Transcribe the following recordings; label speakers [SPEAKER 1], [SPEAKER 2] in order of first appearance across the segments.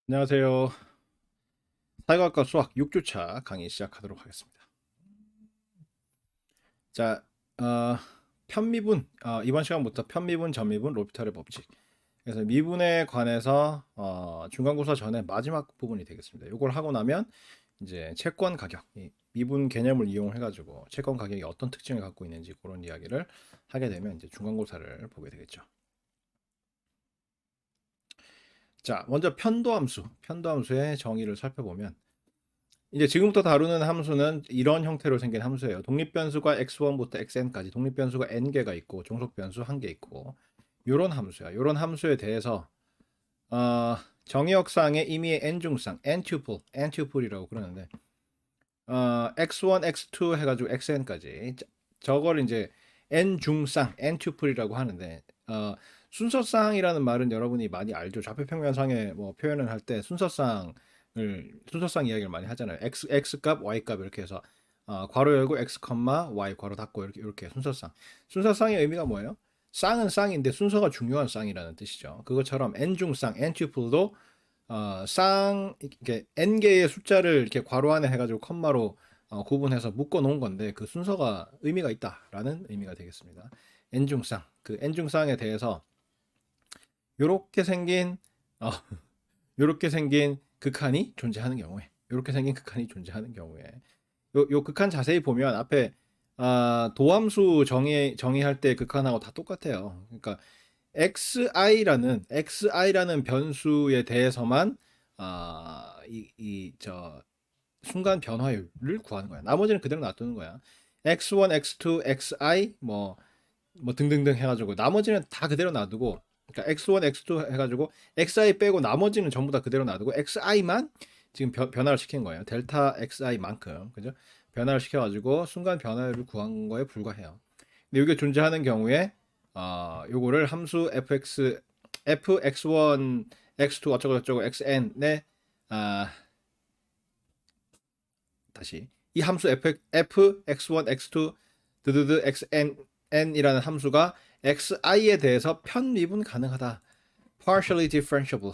[SPEAKER 1] 안녕하세요. 사회과학과 수학 6주차 강의 시작하도록 하겠습니다. 자, 편미분, 이번 시간부터 편미분, 전미분, 로피탈의 법칙. 그래서 미분에 관해서 중간고사 전에 마지막 부분이 되겠습니다. 이걸 하고 나면 이제 채권 가격, 이 미분 개념을 이용해가지고 채권 가격이 어떤 특징을 갖고 있는지 그런 이야기를 하게 되면 이제 중간고사를 보게 되겠죠. 자, 먼저 편도함수의 정의를 살펴보면 이제 지금부터 다루는 함수는 이런 형태로 생긴 함수예요. 독립변수가 x1부터 xn까지 독립변수가 n개가 있고 종속변수 1개 있고 요런 함수야. 요런 함수에 대해서 정의역상의 임의의 n중상, ntuple 이라고 그러는데 x1, x2 해가지고 xn까지 저걸 이제 n중상, ntuple이라고 하는데 순서쌍이라는 말은 여러분이 많이 알죠. 좌표평면상에 뭐 표현을 할 때 순서쌍 이야기를 많이 하잖아요. x 값, y 값 이렇게 해서 괄호 열고 x, y 괄호 닫고 이렇게 순서쌍의 의미가 뭐예요? 쌍은 쌍인데 순서가 중요한 쌍이라는 뜻이죠. 그것처럼 n중쌍, ntuple도 이렇게 n개의 숫자를 이렇게 괄호 안에 해가지고 컴마로 구분해서 묶어 놓은 건데 그 순서가 의미가 있다라는 의미가 되겠습니다. n중쌍, 그 n중쌍에 대해서 요렇게 생긴 어, 요렇게 생긴 극한이 존재하는 경우에 요 극한 자세히 보면 앞에 도함수 정의할 때 극한하고 다 똑같아요. 그러니까 xi라는 변수에 대해서만 순간 변화율을 구하는 거야. 나머지는 그대로 놔두는 거야. x1, x2, xi 뭐 등등등 해가지고 나머지는 다 그대로 놔두고, 그러니까 x1, x2 해가지고 xi 빼고 나머지는 전부 다 그대로 놔두고 xi만 지금 변화를 시킨 거예요. 델타 xi만큼, 그죠? 변화를 시켜가지고 순간 변화율을 구한 거에 불과해요. 근데 이게 존재하는 경우에 요거를 함수 fx1, x2 어쩌고 저쩌고 xn의 다시 이 함수 fx1, x2 드드드 xn이라는 함수가 xi에 대해서 편미분 가능하다, partially differentiable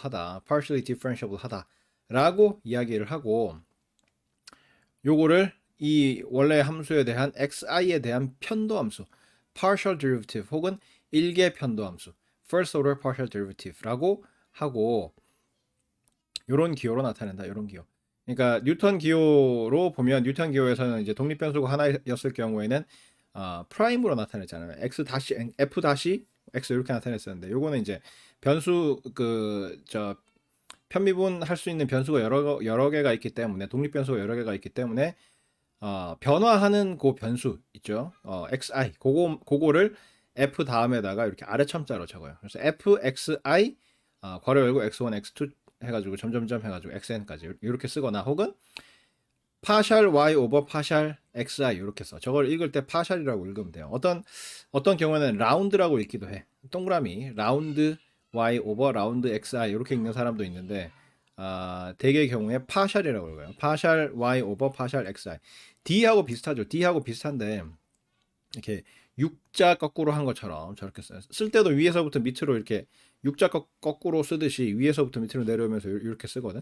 [SPEAKER 1] 하다라고 이야기를 하고, 요거를 이 원래 함수에 대한 xi에 대한 편도함수 partial derivative 혹은 일개 편도함수 first order partial derivative라고 하고, 요런 기호로 나타낸다. 요런 기호. 그러니까 뉴턴 기호로 보면 뉴턴 기호에서는 이제 독립변수가 하나였을 경우에는 프라임으로 나타냈잖아요. x 다시 f 다시 x 이렇게 나타냈었는데, 요거는 이제 변수 편미분 할 수 있는 변수가 여러 개가 있기 때문에, 독립변수가 여러 개가 있기 때문에 변화하는 그 변수 있죠. xi 그거를 f 다음에다가 이렇게 아래 첨자로 적어요. 그래서 fxi 괄호 열고 x1, x2 해가지고 점점점 해가지고 xn까지 이렇게 쓰거나, 혹은 파샬 y 오버 파샬 xi 이렇게 써. 저걸 읽을 때 파샬이라고 읽으면 돼요. 어떤 경우에는 라운드라고 읽기도 해. 동그라미 라운드 y 오버 라운드 xi 이렇게 읽는 사람도 있는데 대개의 경우에 파샬이라고 읽어요. 파샬 y 오버 파샬 xi. d하고 비슷하죠. d하고 비슷한데 이렇게 U자 거꾸로 한 것처럼 저렇게 써요. 쓸 때도 위에서부터 밑으로 이렇게 U자 거꾸로 쓰듯이 위에서부터 밑으로 내려오면서 이렇게 쓰거든.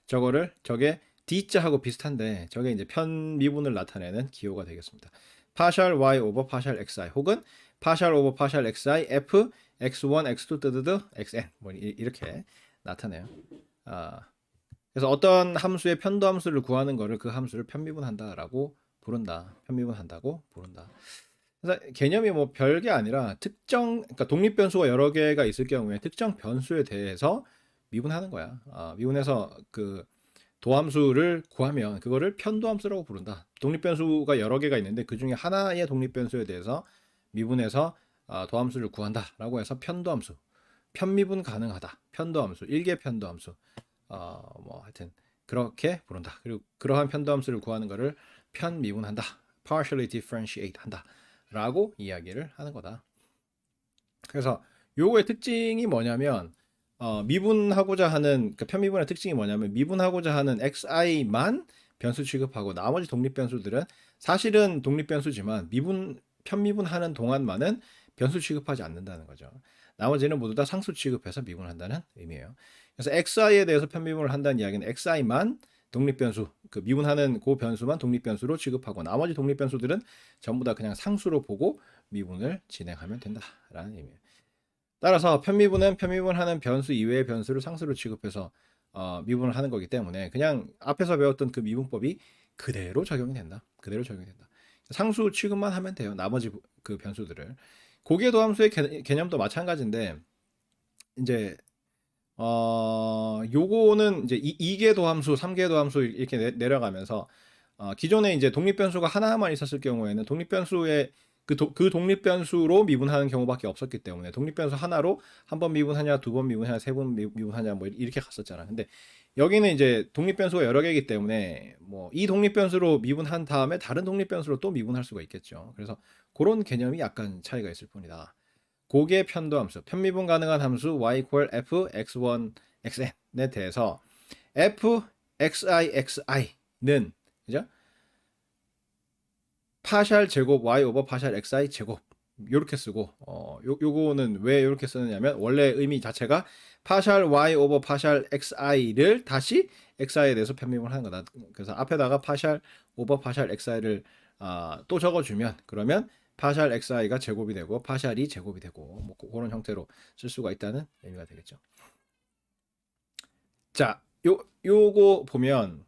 [SPEAKER 1] 저게 D자하고 비슷한데 저게 이제 편미분을 나타내는 기호가 되겠습니다. partial y over partial xi 혹은 partial over partial xi f x1 x2 뜨드드 xn 뭐 이렇게 나타내요. 그래서 어떤 함수의 편도함수를 구하는 거를 그 함수를 편미분한다라고 부른다. 편미분한다고 부른다. 그래서 개념이 뭐 별게 아니라 그러니까 독립변수가 여러 개가 있을 경우에 특정 변수에 대해서 미분하는 거야. 미분해서 그 도함수를 구하면 그거를 편도함수라고 부른다. 독립변수가 여러 개가 있는데 그 중에 하나의 독립변수에 대해서 미분해서 도함수를 구한다라고 해서 편도함수, 편미분 가능하다. 편도함수, 일개 편도함수. 뭐 하여튼 그렇게 부른다. 그리고 그러한 편도함수를 구하는 거를 편미분한다. partially differentiate 한다라고 이야기를 하는 거다. 그래서 요거의 특징이 뭐냐면 미분하고자 하는 그러니까 편미분의 특징이 뭐냐면 미분하고자 하는 xi만 변수 취급하고 나머지 독립변수들은 사실은 독립변수지만 편미분하는 동안만은 변수 취급하지 않는다는 거죠. 나머지는 모두 다 상수 취급해서 미분한다는 의미예요. 그래서 xi에 대해서 편미분을 한다는 이야기는 xi만 독립변수, 그 미분하는 그 변수만 독립변수로 취급하고 나머지 독립변수들은 전부 다 그냥 상수로 보고 미분을 진행하면 된다라는 의미예요. 따라서 편미분은 편미분하는 변수 이외의 변수를 상수로 취급해서 미분을 하는 거기 때문에 그냥 앞에서 배웠던 그 미분법이 그대로 적용이 된다. 그대로 적용이 된다. 상수 취급만 하면 돼요. 나머지 그 변수들을. 고개도 함수의 개념도 마찬가지인데 이제 요거는 이제 2개 도함수, 3개 도함수 이렇게 내려가면서 기존에 이제 독립변수가 하나만 있었을 경우에는 독립변수의 그 독립변수로 미분하는 경우밖에 없었기 때문에 독립변수 하나로 한 번 미분하냐, 두 번 미분하냐, 세 번 미분하냐 뭐 이렇게 갔었잖아. 근데 여기는 이제 독립변수가 여러 개이기 때문에 뭐 이 독립변수로 미분한 다음에 다른 독립변수로 또 미분할 수가 있겠죠. 그래서 그런 개념이 약간 차이가 있을 뿐이다. 고개 편도함수, 편미분 가능한 함수 y equal f x1 xn에 대해서 f xi xi는 그죠? 파샬 제곱 y 오버 파샬 xi 제곱 요렇게 쓰고 요거는 왜 이렇게 쓰느냐면 원래 의미 자체가 파샬 y 오버 파샬 xi를 다시 xi에 대해서 편미분을 하는 거다. 그래서 앞에다가 파샬 오버 파샬 xi를 또 적어주면 그러면 파샬 xi가 제곱이 되고 파샬이 제곱이 되고 뭐 그런 형태로 쓸 수가 있다는 의미가 되겠죠. 자, 요거 보면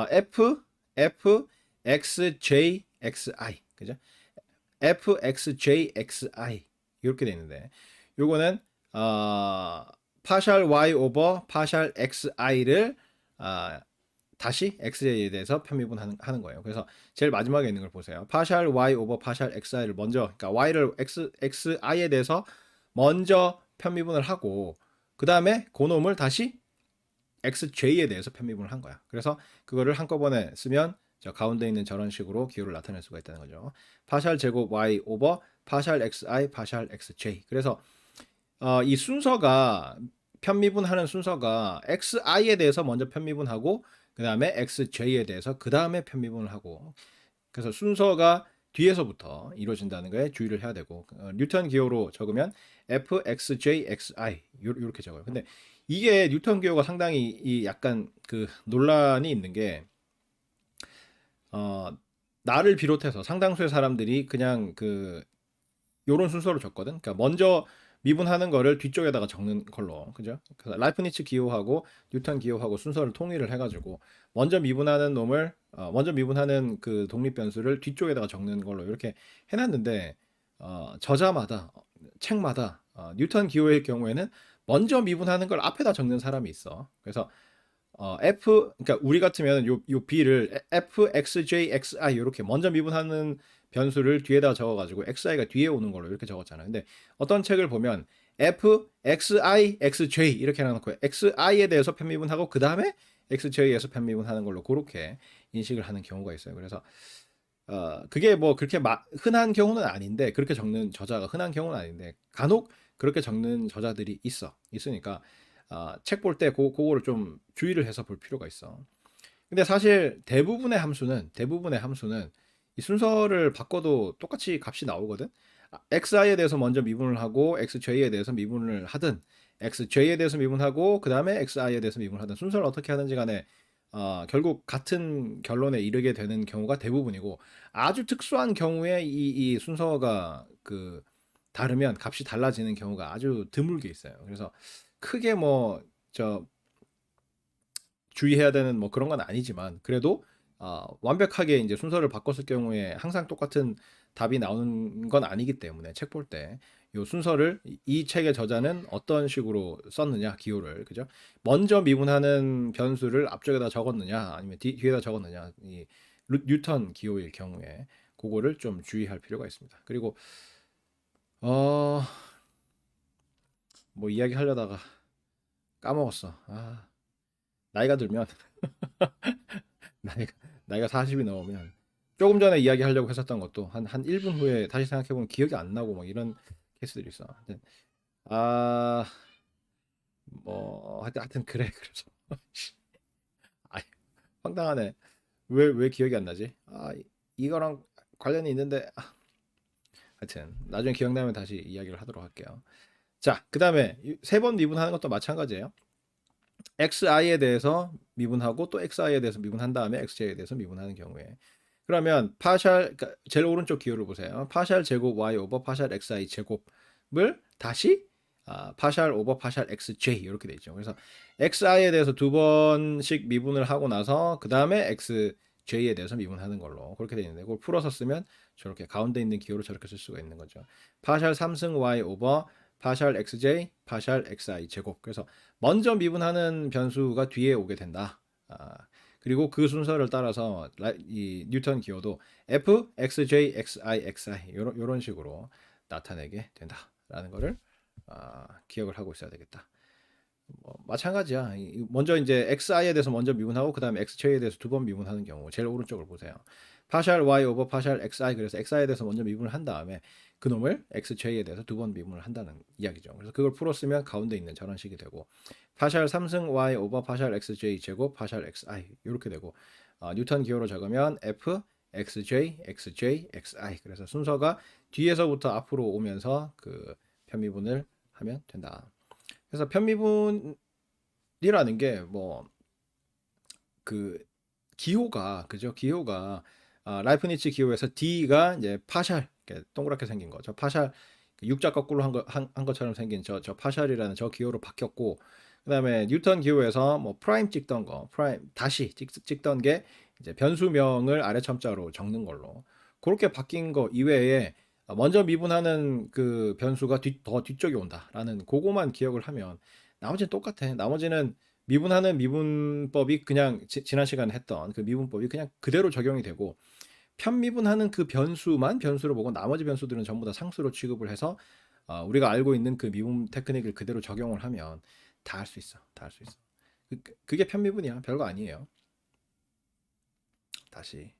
[SPEAKER 1] f x j xi 그죠? f x j xi 이렇게 돼 있는데 요거는 파샬 y 오버 파샬 xi를 다시 x에 대해서 편미분하는 거예요. 그래서 제일 마지막에 있는 걸 보세요. 파샬 y 오버 파샬 xi를 먼저 그러니까 y를 xi에 대해서 먼저 편미분을 하고 그 다음에 그놈을 다시 xj에 대해서 편미분을 한 거야. 그래서 그거를 한꺼번에 쓰면 저 가운데 있는 저런 식으로 기호를 나타낼 수가 있다는 거죠. 파샬 제곱 y 오버 파샬 xi 파샬 xj. 그래서 이 순서가 편미분하는 순서가 xi에 대해서 먼저 편미분하고 그 다음에 xj에 대해서 그 다음에 편미분을 하고 그래서 순서가 뒤에서부터 이루어진다는 거에 주의를 해야 되고 뉴턴 기호로 적으면 f xj xi 이렇게 적어요. 근데 이게 뉴턴 기호가 상당히 이 약간 그 논란이 있는 게 나를 비롯해서 상당수의 사람들이 그냥 그 요런 순서로 적거든. 그러니까 먼저 미분하는 거를 뒤쪽에다가 적는 걸로, 그죠? 그래서 라이프니츠 기호하고 뉴턴 기호하고 순서를 통일을 해가지고 먼저 미분하는 놈을 먼저 미분하는 그 독립 변수를 뒤쪽에다가 적는 걸로 이렇게 해놨는데 저자마다 책마다 뉴턴 기호의 경우에는 먼저 미분하는 걸 앞에다 적는 사람이 있어. 그래서 그러니까 우리 같으면 요 b를 f x j x i 이렇게 먼저 미분하는 변수를 뒤에다 적어가지고 xi가 뒤에 오는 걸로 이렇게 적었잖아요. 근데 어떤 책을 보면 f xi xj 이렇게 해놓고 xi에 대해서 편미분하고 그 다음에 xj에서 편미분하는 걸로 그렇게 인식을 하는 경우가 있어요. 그래서 그게 뭐 그렇게 흔한 경우는 아닌데 그렇게 적는 저자가 흔한 경우는 아닌데 간혹 그렇게 적는 저자들이 있으니까 책 볼 때 그거를 좀 주의를 해서 볼 필요가 있어. 근데 사실 대부분의 함수는 이 순서를 바꿔도 똑같이 값이 나오거든. xi에 대해서 먼저 미분을 하고 xj에 대해서 미분을 하든 xj에 대해서 미분하고 그 다음에 xi에 대해서 미분을 하든 순서를 어떻게 하든지 간에 결국 같은 결론에 이르게 되는 경우가 대부분이고 아주 특수한 경우에 이 순서가 그 다르면 값이 달라지는 경우가 아주 드물게 있어요. 그래서 크게 뭐 저 주의해야 되는 뭐 그런 건 아니지만 그래도 완벽하게 이제 순서를 바꿨을 경우에 항상 똑같은 답이 나오는 건 아니기 때문에 책 볼 때 요 순서를 이 책의 저자는 어떤 식으로 썼느냐 기호를 그죠? 먼저 미분하는 변수를 앞쪽에다 적었느냐 아니면 뒤에다 적었느냐 이 뉴턴 기호일 경우에 그거를 좀 주의할 필요가 있습니다. 그리고 뭐 이야기 하려다가 까먹었어. 나이가 들면 나이가 40이 넘으면 조금 전에 이야기하려고 했었던 것도 한 1분 후에 다시 생각해보면 기억이 안 나고 막 이런 케이스들이 있어. 근데, 아, 하여튼 그래. 그래서 아, 황당하네. 왜 기억이 안 나지? 이거랑 관련이 있는데 하여튼 나중에 기억나면 다시 이야기를 하도록 할게요. 자, 그 다음에 세 번 미분하는 것도 마찬가지예요. xi에 대해서 미분하고 또 xi에 대해서 미분한 다음에 xj에 대해서 미분하는 경우에 그러면 파샬 그러니까 제일 오른쪽 기호를 보세요. 파샬 제곱 y 오버 파샬 xi 제곱을 다시 파샬 오버 파샬 xj 이렇게 돼 있죠. 그래서 xi에 대해서 두 번씩 미분을 하고 나서 그 다음에 xj에 대해서 미분하는 걸로 그렇게 돼 있는데 그걸 풀어서 쓰면 저렇게 가운데 있는 기호를 저렇게 쓸 수가 있는 거죠. 파샬 3승 y 오버 파샬 xj 파샬 xi 제곱. 그래서 먼저 미분하는 변수가 뒤에 오게 된다. 그리고 그 순서를 따라서 이 뉴턴 기호도 f, xj, xi, xi 요런 식으로 나타내게 된다라는 거를 기억을 하고 있어야 되겠다. 마찬가지야. 먼저 이제 xi에 대해서 먼저 미분하고 그 다음에 xj에 대해서 두 번 미분하는 경우 제일 오른쪽을 보세요. 파샬 y 오버 파샬 xi 그래서xi에 대해서 먼저 미분을 한 다음에 그놈을 xj에 대해서 두 번 미분을 한다는 이야기죠. 그래서 그걸 풀었으면 가운데 있는 저런 식이 되고 파샬 3승 y 오버 파샬 xj 제곱 파샬 xi 이렇게 되고 뉴턴 기호로 적으면 f, xj, xj, xi 그래서 순서가 뒤에서부터 앞으로 오면서 그 편미분을 하면 된다. 그래서 편미분이라는 게 뭐 그 기호가 그죠? 기호가 라이프니츠 기호에서 D가 이제 파샬 동그랗게 생긴 거죠. 파샬 육자 거꾸로 한 것처럼 생긴 저 파샬이라는 저 기호로 바뀌었고 그다음에 뉴턴 기호에서 뭐 프라임 찍던 거 프라임 다시 찍던 게 이제 변수명을 아래 첨자로 적는 걸로 그렇게 바뀐 거 이외에 먼저 미분하는 그 변수가 더 뒤쪽에 온다라는 그거만 기억을 하면 나머지는 똑같아. 나머지는 미분하는 미분법이 그냥 지난 시간에 했던 그 미분법이 그냥 그대로 적용이 되고 편미분하는 그 변수만 변수로 보고 나머지 변수들은 전부 다 상수로 취급을 해서 우리가 알고 있는 그 미분 테크닉을 그대로 적용을 하면 다 할 수 있어. 다 할 수 있어. 그게 편미분이야. 별거 아니에요. 다시.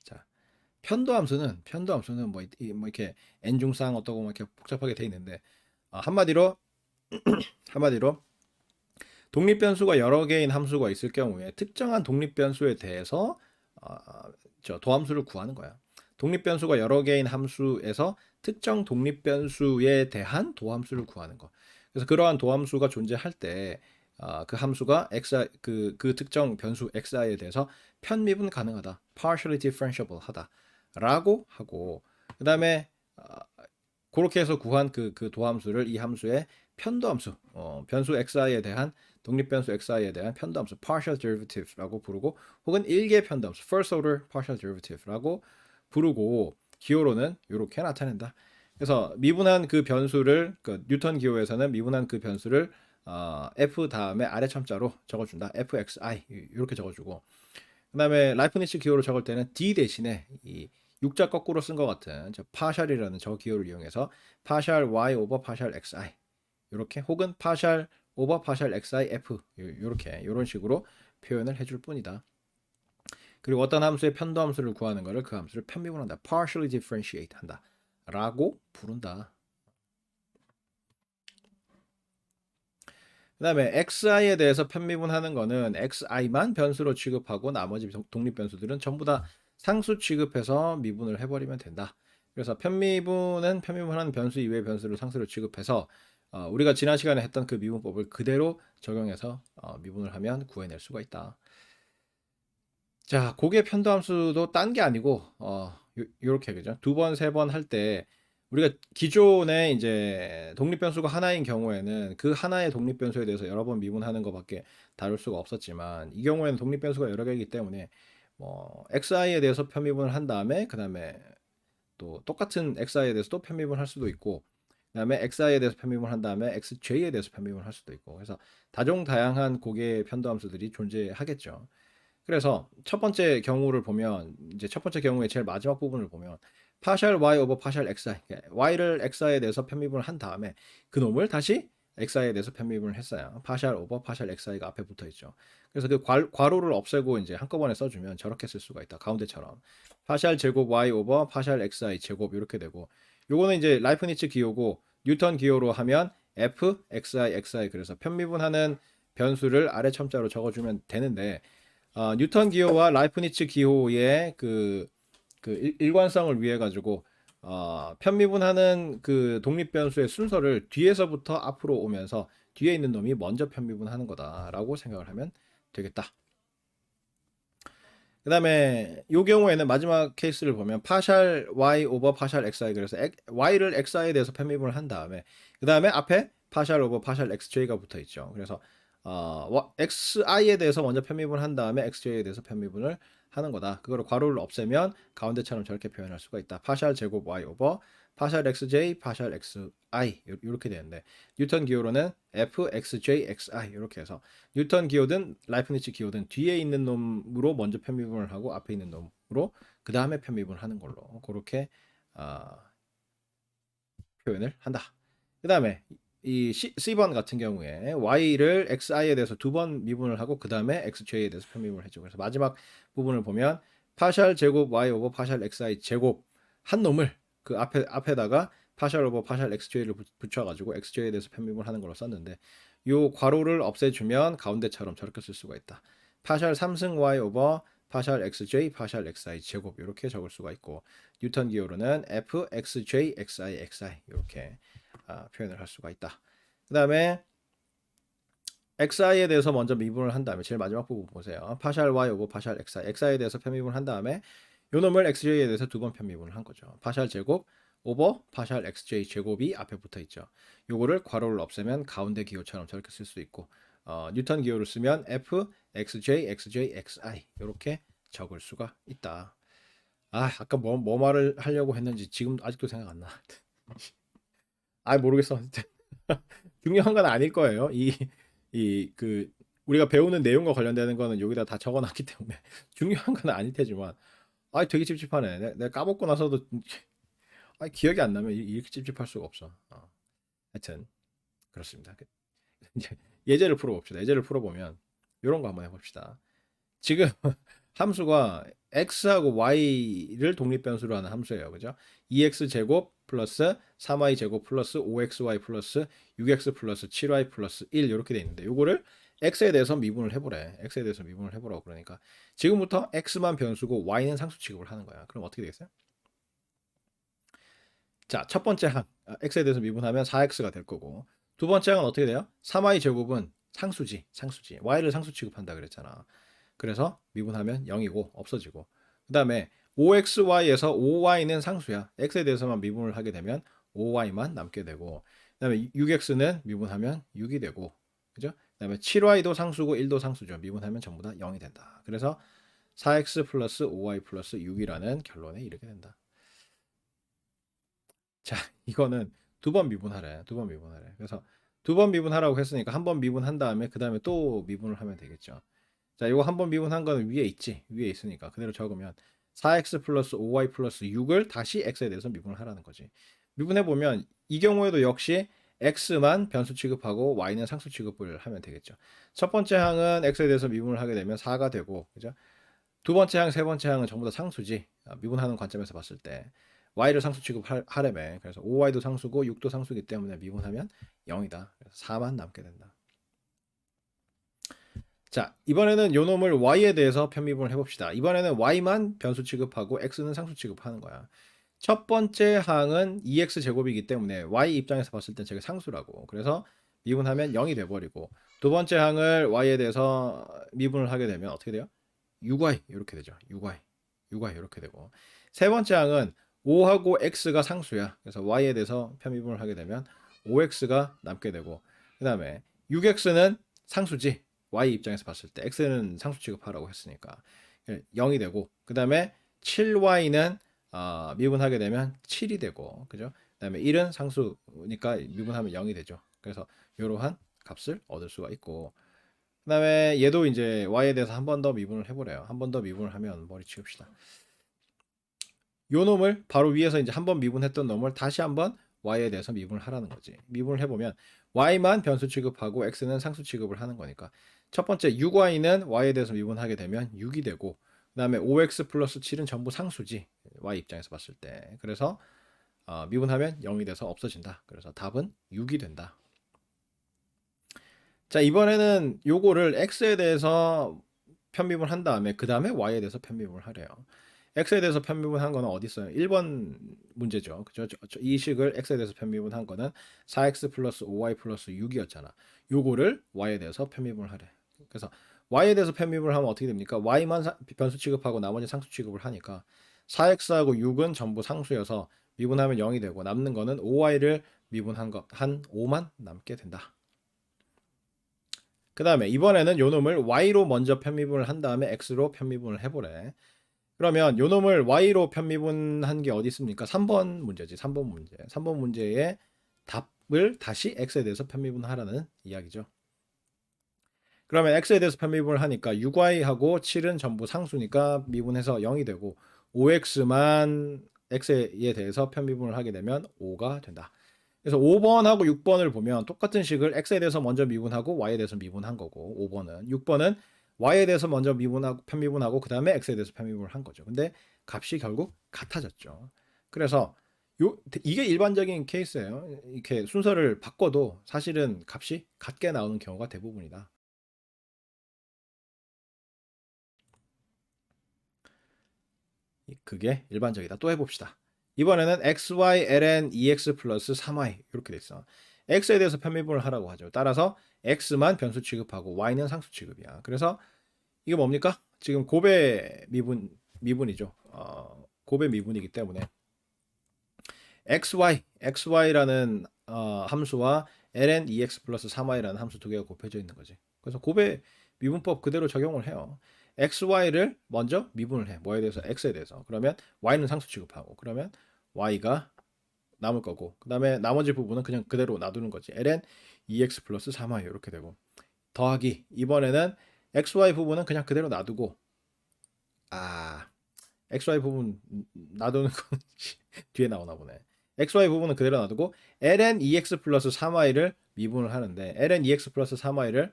[SPEAKER 1] 자, 편도함수는 뭐 이렇게 n중쌍 어떠고 뭐 이렇게 복잡하게 돼 있는데 한마디로 독립변수가 여러 개인 함수가 있을 경우에 특정한 독립변수에 대해서 저 도함수를 구하는 거야. 독립변수가 여러 개인 함수에서 특정 독립변수에 대한 도함수를 구하는 거. 그래서 그러한 도함수가 존재할 때 그 함수가 그 특정 변수 xi에 대해서 편미분 가능하다, partially differentiable 하다라고 하고 그 다음에 그렇게 해서 구한 그 도함수를 이 함수의 편도함수, 변수 xi에 대한 독립변수 xi에 대한 편도함수 partial derivative라고 부르고 혹은 일개 편도함수 first order partial derivative라고 부르고 기호로는 이렇게 나타낸다. 그래서 미분한 그 변수를 그 뉴턴 기호에서는 미분한 그 변수를 f 다음에 아래 첨자로 적어준다. fxi 이렇게 적어주고 그 다음에 라이프니츠 기호로 적을 때는 d 대신에 이 육자 거꾸로 쓴 것 같은 저 파샬이라는 저 기호를 이용해서 파샬 y 오버 파샬 xi 이렇게 혹은 파샬 오버 파샬 xi f 이렇게 이런 식으로 표현을 해줄 뿐이다. 그리고 어떤 함수의 편도함수를 구하는 것을 그 함수를 편미분한다. partially differentiate 한다. 라고 부른다. 그 다음에 xi에 대해서 편미분하는 거는 xi만 변수로 취급하고 나머지 독립변수들은 전부 다 상수 취급해서 미분을 해버리면 된다. 그래서 편미분은 편미분하는 변수 이외의 변수를 상수로 취급해서 우리가 지난 시간에 했던 그 미분법을 그대로 적용해서 미분을 하면 구해낼 수가 있다. 자, 고개 편도함수도 딴 게 아니고 요렇게 그죠? 두 번, 세 번 할 때 우리가 기존에 이제 독립변수가 하나인 경우에는 그 하나의 독립변수에 대해서 여러 번 미분하는 것밖에 다룰 수가 없었지만 이 경우에는 독립변수가 여러 개이기 때문에 뭐 xi에 대해서 편미분을 한 다음에 그 다음에 또 똑같은 xi에 대해서 또 편미분을 할 수도 있고 그 다음에 xi에 대해서 편미분을 한 다음에 xj에 대해서 편미분을 할 수도 있고 그래서 다종다양한 고개 편도함수들이 존재하겠죠. 그래서 첫 번째 경우를 보면 이제 첫 번째 경우의 제일 마지막 부분을 보면 파셜 y 오버 파셜 xi y를 xi에 대해서 편미분을 한 다음에 그 놈을 다시 xi에 대해서 편미분을 했어요. 파셜 오버 파셜 xi가 앞에 붙어 있죠. 그래서 그 괄호를 없애고 이제 한꺼번에 써주면 저렇게 쓸 수가 있다. 가운데처럼 파셜 제곱 y 오버 파셜 xi 제곱 이렇게 되고 요거는 이제 라이프니츠 기호고 뉴턴 기호로 하면 f xi 그래서 편미분하는 변수를 아래 첨자로 적어주면 되는데 뉴턴 기호와 라이프니츠 기호의 그 일관성을 위해 가지고 편미분하는 그 독립 변수의 순서를 뒤에서부터 앞으로 오면서 뒤에 있는 놈이 먼저 편미분하는 거다라고 생각을 하면 되겠다. 그 다음에 이 경우에는 마지막 케이스를 보면 파셜 y 오버 파셜 xi 그래서 y를 xi에 대해서 편미분을 한 다음에 그 다음에 앞에 파셜 오버 파셜 xj가 붙어 있죠. 그래서 xi에 대해서 먼저 편미분을 한 다음에 xj에 대해서 편미분을 하는 거다. 그거를 괄호를 없애면 가운데처럼 저렇게 표현할 수가 있다. 파셜 제곱 y 오버 파셜 xj 파셜 xi 이렇게 되는데 뉴턴 기호로는 f xj xi 이렇게 해서 뉴턴 기호든 라이프니츠 기호든 뒤에 있는 놈으로 먼저 편미분을 하고 앞에 있는 놈으로 그 다음에 편미분을 하는 걸로 그렇게 표현을 한다. 그 다음에 이 C번 같은 경우에 y를 xi에 대해서 두 번 미분을 하고 그 다음에 xj에 대해서 편미분을 해주고 그래서 마지막 부분을 보면 파셜 제곱 y 오버 파셜 xi 제곱 한 놈을 그 앞에다가 파셜 오버 파셜 xj를 붙여가지고 xj에 대해서 편미분을 하는 걸로 썼는데 요 괄호를 없애주면 가운데처럼 저렇게 쓸 수가 있다. 파셜 3승 y 오버 파셜 xj 파셜 xi 제곱 이렇게 적을 수가 있고 뉴턴 기호로는 f xj xi xi 이렇게 표현을 할 수가 있다. 그 다음에 xi에 대해서 먼저 미분을 한 다음에 제일 마지막 부분 보세요. 파셜 y 오버 파셜 xi에 대해서 편미분을 한 다음에 요 놈을 xj에 대해서 두 번 편미분을 한 거죠. 파셜 제곱 오버 파셜 xj 제곱이 앞에 붙어 있죠. 요거를 괄호를 없애면 가운데 기호처럼 저렇게 쓸 수 있고 뉴턴 기호를 쓰면 f xj xj xi 이렇게 적을 수가 있다. 아까 뭐 말을 하려고 했는지 지금 아직도 생각 안 나. 모르겠어. 중요한 건 아닐 거예요. 그 우리가 배우는 내용과 관련되는 거는 여기다 다 적어놨기 때문에 중요한 건 아닐 테지만 되게 찝찝하네. 내가 까먹고 나서도 기억이 안 나면 이렇게 찝찝할 수가 없어. 하여튼 그렇습니다. 이제 예제를 풀어봅시다. 예제를 풀어보면 이런 거 한번 해봅시다. 지금 함수가 x하고 y를 독립변수로 하는 함수예요. 그죠? 2x 제곱 플러스 3y 제곱 플러스 5xy 플러스 6x 플러스 7y 플러스 1 이렇게 돼 있는데 요거를 x에 대해서 미분을 해보래. x에 대해서 미분을 해보라고 그러니까 지금부터 x만 변수고 y는 상수 취급을 하는 거야. 그럼 어떻게 되겠어요? 자, 첫 번째 항 x에 대해서 미분하면 4x가 될 거고 두 번째 항은 어떻게 돼요? 3y 제곱은 상수지. y를 상수 취급한다 그랬잖아. 그래서 미분하면 0이고 없어지고 그 다음에 5xy에서 5y는 상수야. x에 대해서만 미분을 하게 되면 5y만 남게 되고 그 다음에 6x는 미분하면 6이 되고 그죠? 그 다음에 7y도 상수고 1도 상수죠. 미분하면 전부 다 0이 된다. 그래서 4x 플러스 5y 플러스 6이라는 결론에 이르게 된다. 자, 이거는 두 번 미분하래. 그래서 두 번 미분하라고 했으니까 한 번 미분한 다음에 그 다음에 또 미분을 하면 되겠죠. 자, 이거 한 번 미분한 거는 위에 있지. 위에 있으니까 그대로 적으면 4x 플러스 5y 플러스 6을 다시 x에 대해서 미분을 하라는 거지. 미분해 보면 이 경우에도 역시 x만 변수 취급하고 y는 상수 취급을 하면 되겠죠. 첫 번째 항은 x에 대해서 미분을 하게 되면 4가 되고, 그죠? 두 번째 항, 세 번째 항은 전부 다 상수지. 미분하는 관점에서 봤을 때 y를 상수 취급하려면 그래서 5y도 상수고 6도 상수기 때문에 미분하면 0이다. 그래서 4만 남게 된다. 자, 이번에는 요 놈을 y에 대해서 편미분을 해봅시다. 이번에는 y만 변수 취급하고 x는 상수 취급하는 거야. 첫 번째 항은 2x 제곱이기 때문에 y 입장에서 봤을 땐 저게 상수라고. 그래서 미분하면 0이 돼버리고 두 번째 항을 y에 대해서 미분을 하게 되면 어떻게 돼요? 6y 이렇게 되죠. 6y 이렇게 되고 세 번째 항은 5하고 x가 상수야. 그래서 y에 대해서 편미분을 하게 되면 5x가 남게 되고 그 다음에 6x는 상수지. y 입장에서 봤을 때 x는 상수 취급하라고 했으니까 0이 되고 그 다음에 7y는 미분하게 되면 7이 되고 그죠? 그다음에 1은 상수니까 미분하면 0이 되죠. 그래서 이러한 값을 얻을 수가 있고 그다음에 얘도 이제 y에 대해서 한 번 더 미분을 해보래요. 한 번 더 미분을 하면 머리 치웁시다. 요 놈을 바로 위에서 이제 한 번 미분했던 놈을 다시 한번 y에 대해서 미분을 하라는 거지. 미분을 해보면 y만 변수 취급하고 x는 상수 취급을 하는 거니까 첫 번째 6y는 y에 대해서 미분하게 되면 6이 되고 그 다음에 5x 플러스 7은 전부 상수지. y 입장에서 봤을 때. 그래서 미분하면 0이 돼서 없어진다. 그래서 답은 6이 된다. 자, 이번에는 요거를 x에 대해서 편미분을 한 다음에 그 다음에 y에 대해서 편미분을 하래요. x에 대해서 편미분한 거는 어디 있어요? 1번 문제죠. 그죠? 이 식을 x에 대해서 편미분한 거는 4x 플러스 5y 플러스 6이었잖아. 요거를 y에 대해서 편미분을 하래. 그래서 y에 대해서 편미분을 하면 어떻게 됩니까? y만 변수 취급하고 나머지 상수 취급을 하니까 4x하고 6은 전부 상수여서 미분하면 0이 되고 남는 거는 5y를 미분한 거 한 5만 남게 된다. 그 다음에 이번에는 요 놈을 y로 먼저 편미분을 한 다음에 x로 편미분을 해보래. 그러면 요 놈을 y로 편미분한 게 어디 있습니까? 3번 문제지. 3번 문제. 3번 문제의 답을 다시 x에 대해서 편미분하라는 이야기죠. 그러면 x에 대해서 편미분을 하니까 6y하고 7은 전부 상수니까 미분해서 0이 되고 5x만 x에 대해서 편미분을 하게 되면 5가 된다. 그래서 5번하고 6번을 보면 똑같은 식을 x에 대해서 먼저 미분하고 y에 대해서 미분한 거고 5번은 6번은 y에 대해서 먼저 미분하고 편미분하고 그 다음에 x에 대해서 편미분을 한 거죠. 근데 값이 결국 같아졌죠. 그래서 이게 일반적인 케이스예요. 이렇게 순서를 바꿔도 사실은 값이 같게 나오는 경우가 대부분이다. 그게 일반적이다. 또 해봅시다. 이번에는 xy ln 2x 플러스 3y 이렇게 돼 있어. x에 대해서 편미분을 하라고 하죠. 따라서 x만 변수 취급하고 y는 상수 취급이야. 그래서 이게 뭡니까? 지금 고배 미분이죠. 고배 미분이기 때문에 xy라는 함수와 ln 2x 플러스 3y라는 함수 두 개가 곱해져 있는 거지. 그래서 고배 미분법 그대로 적용을 해요. xy를 먼저 미분을 해. 뭐에 대해서? x에 대해서. 그러면 y는 상수 취급하고 그러면 y가 남을 거고 그 다음에 나머지 부분은 그냥 그대로 놔두는 거지. ln 2x 플러스 3y 이렇게 되고 더하기 이번에는 xy 부분은 그냥 그대로 놔두고 xy 부분 놔두는 건 뒤에 나오나 보네. xy 부분은 그대로 놔두고 ln 2x 플러스 3y를 미분을 하는데 ln 2x 플러스 3y를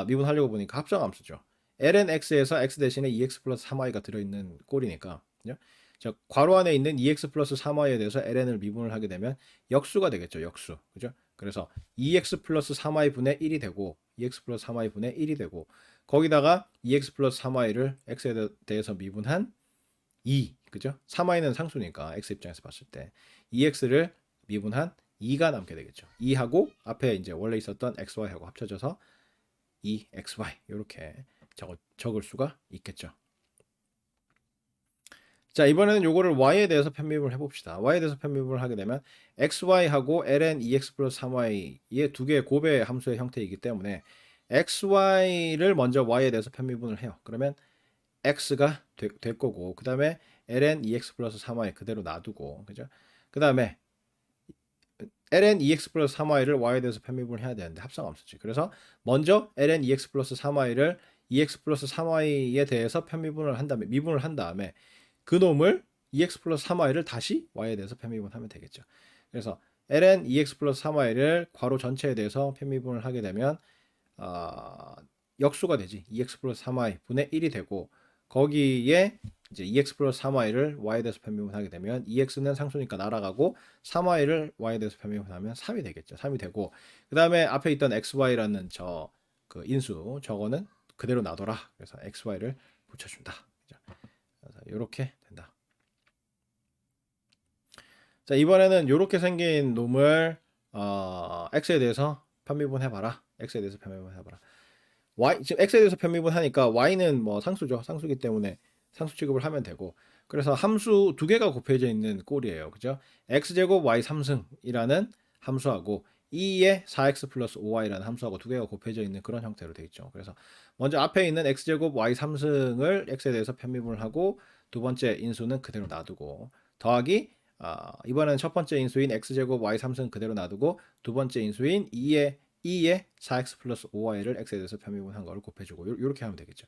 [SPEAKER 1] 미분하려고 보니까 합성함수죠. ln x에서 x 대신에 2x 플러스 3y가 들어있는 꼴이니까 그죠? 자, 괄호 안에 있는 2x 플러스 3y에 대해서 ln을 미분을 하게 되면 역수가 되겠죠. 역수. 그죠? 그래서 2x 플러스 3y 분의 1이 되고 2x 플러스 3y 분의 1이 되고 거기다가 2x 플러스 3y를 x에 대해서 미분한 2, 그죠? 3y는 상수니까 x 입장에서 봤을 때 2x를 미분한 2가 남게 되겠죠. 2하고 앞에 이제 원래 있었던 xy하고 합쳐져서 2xy 이렇게 적을 수가 있겠죠. 자, 이번에는 요거를 y에 대해서 편미분을 해봅시다. y에 대해서 편미분을 하게 되면 xy하고 ln 2x 플러스 3y의 두 개의 고배 함수의 형태이기 때문에 xy를 먼저 y에 대해서 편미분을 해요. 그러면 x가 될 거고 그 다음에 ln 2x 플러스 3y 그대로 놔두고 그죠? 그 다음에 ln 2x 플러스 3y를 y에 대해서 편미분을 해야 되는데 합성함수지. 그래서 먼저 ln 2x 플러스 3y를 2x 플러스 3y에 대해서 편미분을 한 다음에 미분을 한 다음에 그 놈을 2x 플러스 3y를 다시 y에 대해서 편미분하면 되겠죠. 그래서 ln 2x 플러스 3y를 괄호 전체에 대해서 편미분을 하게 되면 역수가 되지. 2x 플러스 3y 분의 1이 되고 거기에 이제 2x 플러스 3y를 y에 대해서 편미분하게 되면 2x는 상수니까 날아가고 3y를 y에 대해서 편미분하면 3이 되겠죠. 3이 되고 그 다음에 앞에 있던 xy라는 그 인수 저거는 그대로 놔둬라. 그래서 xy를 붙여준다. 그래서 이렇게 된다. 자, 이번에는 이렇게 생긴 놈을 x에 대해서 편미분해봐라. x에 대해서 편미분해봐라. 지금 x에 대해서 편미분하니까 y는 뭐 상수죠. 상수기 때문에 상수 취급을 하면 되고. 그래서 함수 두 개가 곱해져 있는 꼴이에요. 그죠? x제곱 y 3승이라는 함수하고 2의 4x 플러스 5y라는 함수하고 두 개가 곱해져 있는 그런 형태로 되어 있죠. 그래서 먼저 앞에 있는 x제곱 y 3승을 x에 대해서 편미분을 하고 두 번째 인수는 그대로 놔두고 더하기 이번에는 첫 번째 인수인 x제곱 y 3승 그대로 놔두고 두 번째 인수인 2의 4x 플러스 5y를 x에 대해서 편미분한 거를 곱해주고 이렇게 하면 되겠죠.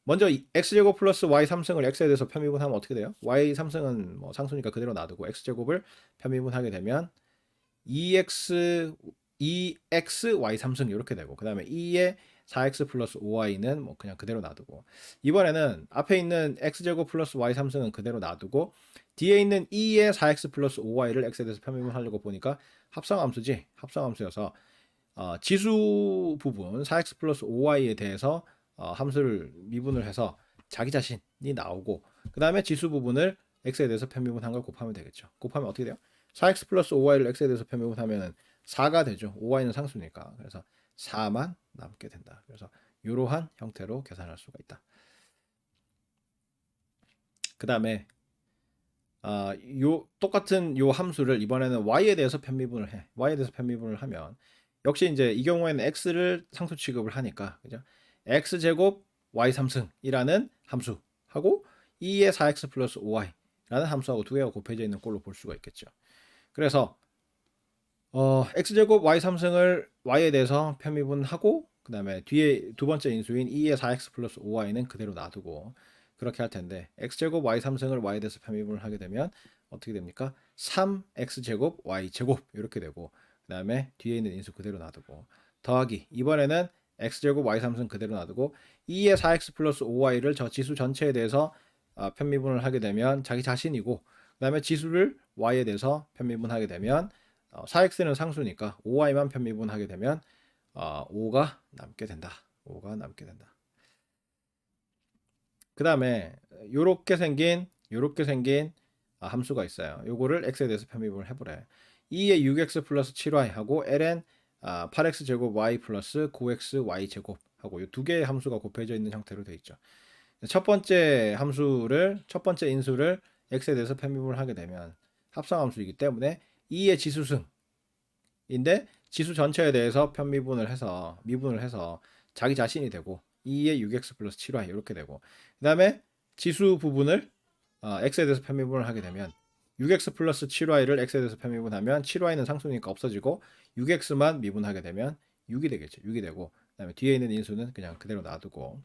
[SPEAKER 1] 먼저 x제곱 플러스 y 3승을 x에 대해서 편미분하면 어떻게 돼요? y 3승은 뭐 상수니까 그대로 놔두고 x제곱을 편미분하게 되면 2x y 3승 이렇게 되고 그 다음에 2의 4x 플러스 5y는 뭐 그냥 그대로 놔두고 이번에는 앞에 있는 x제곱 플러스 y 3승은 그대로 놔두고 뒤에 있는 2의 4x 플러스 5y를 x에 대해서 편미분하려고 보니까 합성함수지 합성함수여서 지수 부분 4x 플러스 5y에 대해서 함수를 미분을 해서 자기 자신이 나오고 그 다음에 지수 부분을 x에 대해서 편미분한 걸 곱하면 되겠죠. 곱하면 어떻게 돼요? 4x 플러스 5y를 x에 대해서 편미분하면 4가 되죠. 5y는 상수니까. 그래서 4만 남게 된다. 그래서 이러한 형태로 계산할 수가 있다. 그 다음에 똑같은 요 함수를 이번에는 y에 대해서 편미분을 해. y에 대해서 편미분을 하면 역시 이제 이 경우에는 x를 상수 취급을 하니까 그죠? x제곱 y 3승이라는 함수하고 2의 4x 플러스 5y라는 함수하고 두 개가 곱해져 있는 꼴로 볼 수가 있겠죠. 그래서 x제곱 y 3승을 y에 대해서 편미분하고 그 다음에 뒤에 두 번째 인수인 2의 4x 플러스 5y는 그대로 놔두고 그렇게 할 텐데 x제곱 y 3승을 y에 대해서 편미분을 하게 되면 어떻게 됩니까? 3x제곱 y제곱 이렇게 되고 그 다음에 뒤에 있는 인수 그대로 놔두고 더하기 이번에는 x제곱 y 3승 그대로 놔두고 2의 4x 플러스 5y를 저 지수 전체에 대해서 편미분을 하게 되면 자기 자신이고 그 다음에 지수를 y에 대해서 편미분하게 되면 4x는 상수니까 5y만 편미분하게 되면 5가 남게 된다. 5가 남게 된다. 그 다음에 요렇게 생긴 함수가 있어요. 요거를 x에 대해서 편미분을 해보래. 2의 6x 플러스 7y 하고 ln 8x 제곱 y 플러스 9x y 제곱 하고 이 두 개의 함수가 곱해져 있는 형태로 되어 있죠. 첫 번째 인수를 x에 대해서 편미분을 하게 되면 합성함수이기 때문에 2의 지수승인데 지수 전체에 대해서 미분을 해서 자기 자신이 되고 2의 6x 플러스 7y 이렇게 되고 그 다음에 지수 부분을 x에 대해서 편미분을 하게 되면 6x 플러스 7y를 x에 대해서 편미분하면 7y는 상수니까 없어지고 6x만 미분하게 되면 6이 되겠죠. 6이 되고 그 다음에 뒤에 있는 인수는 그냥 그대로 놔두고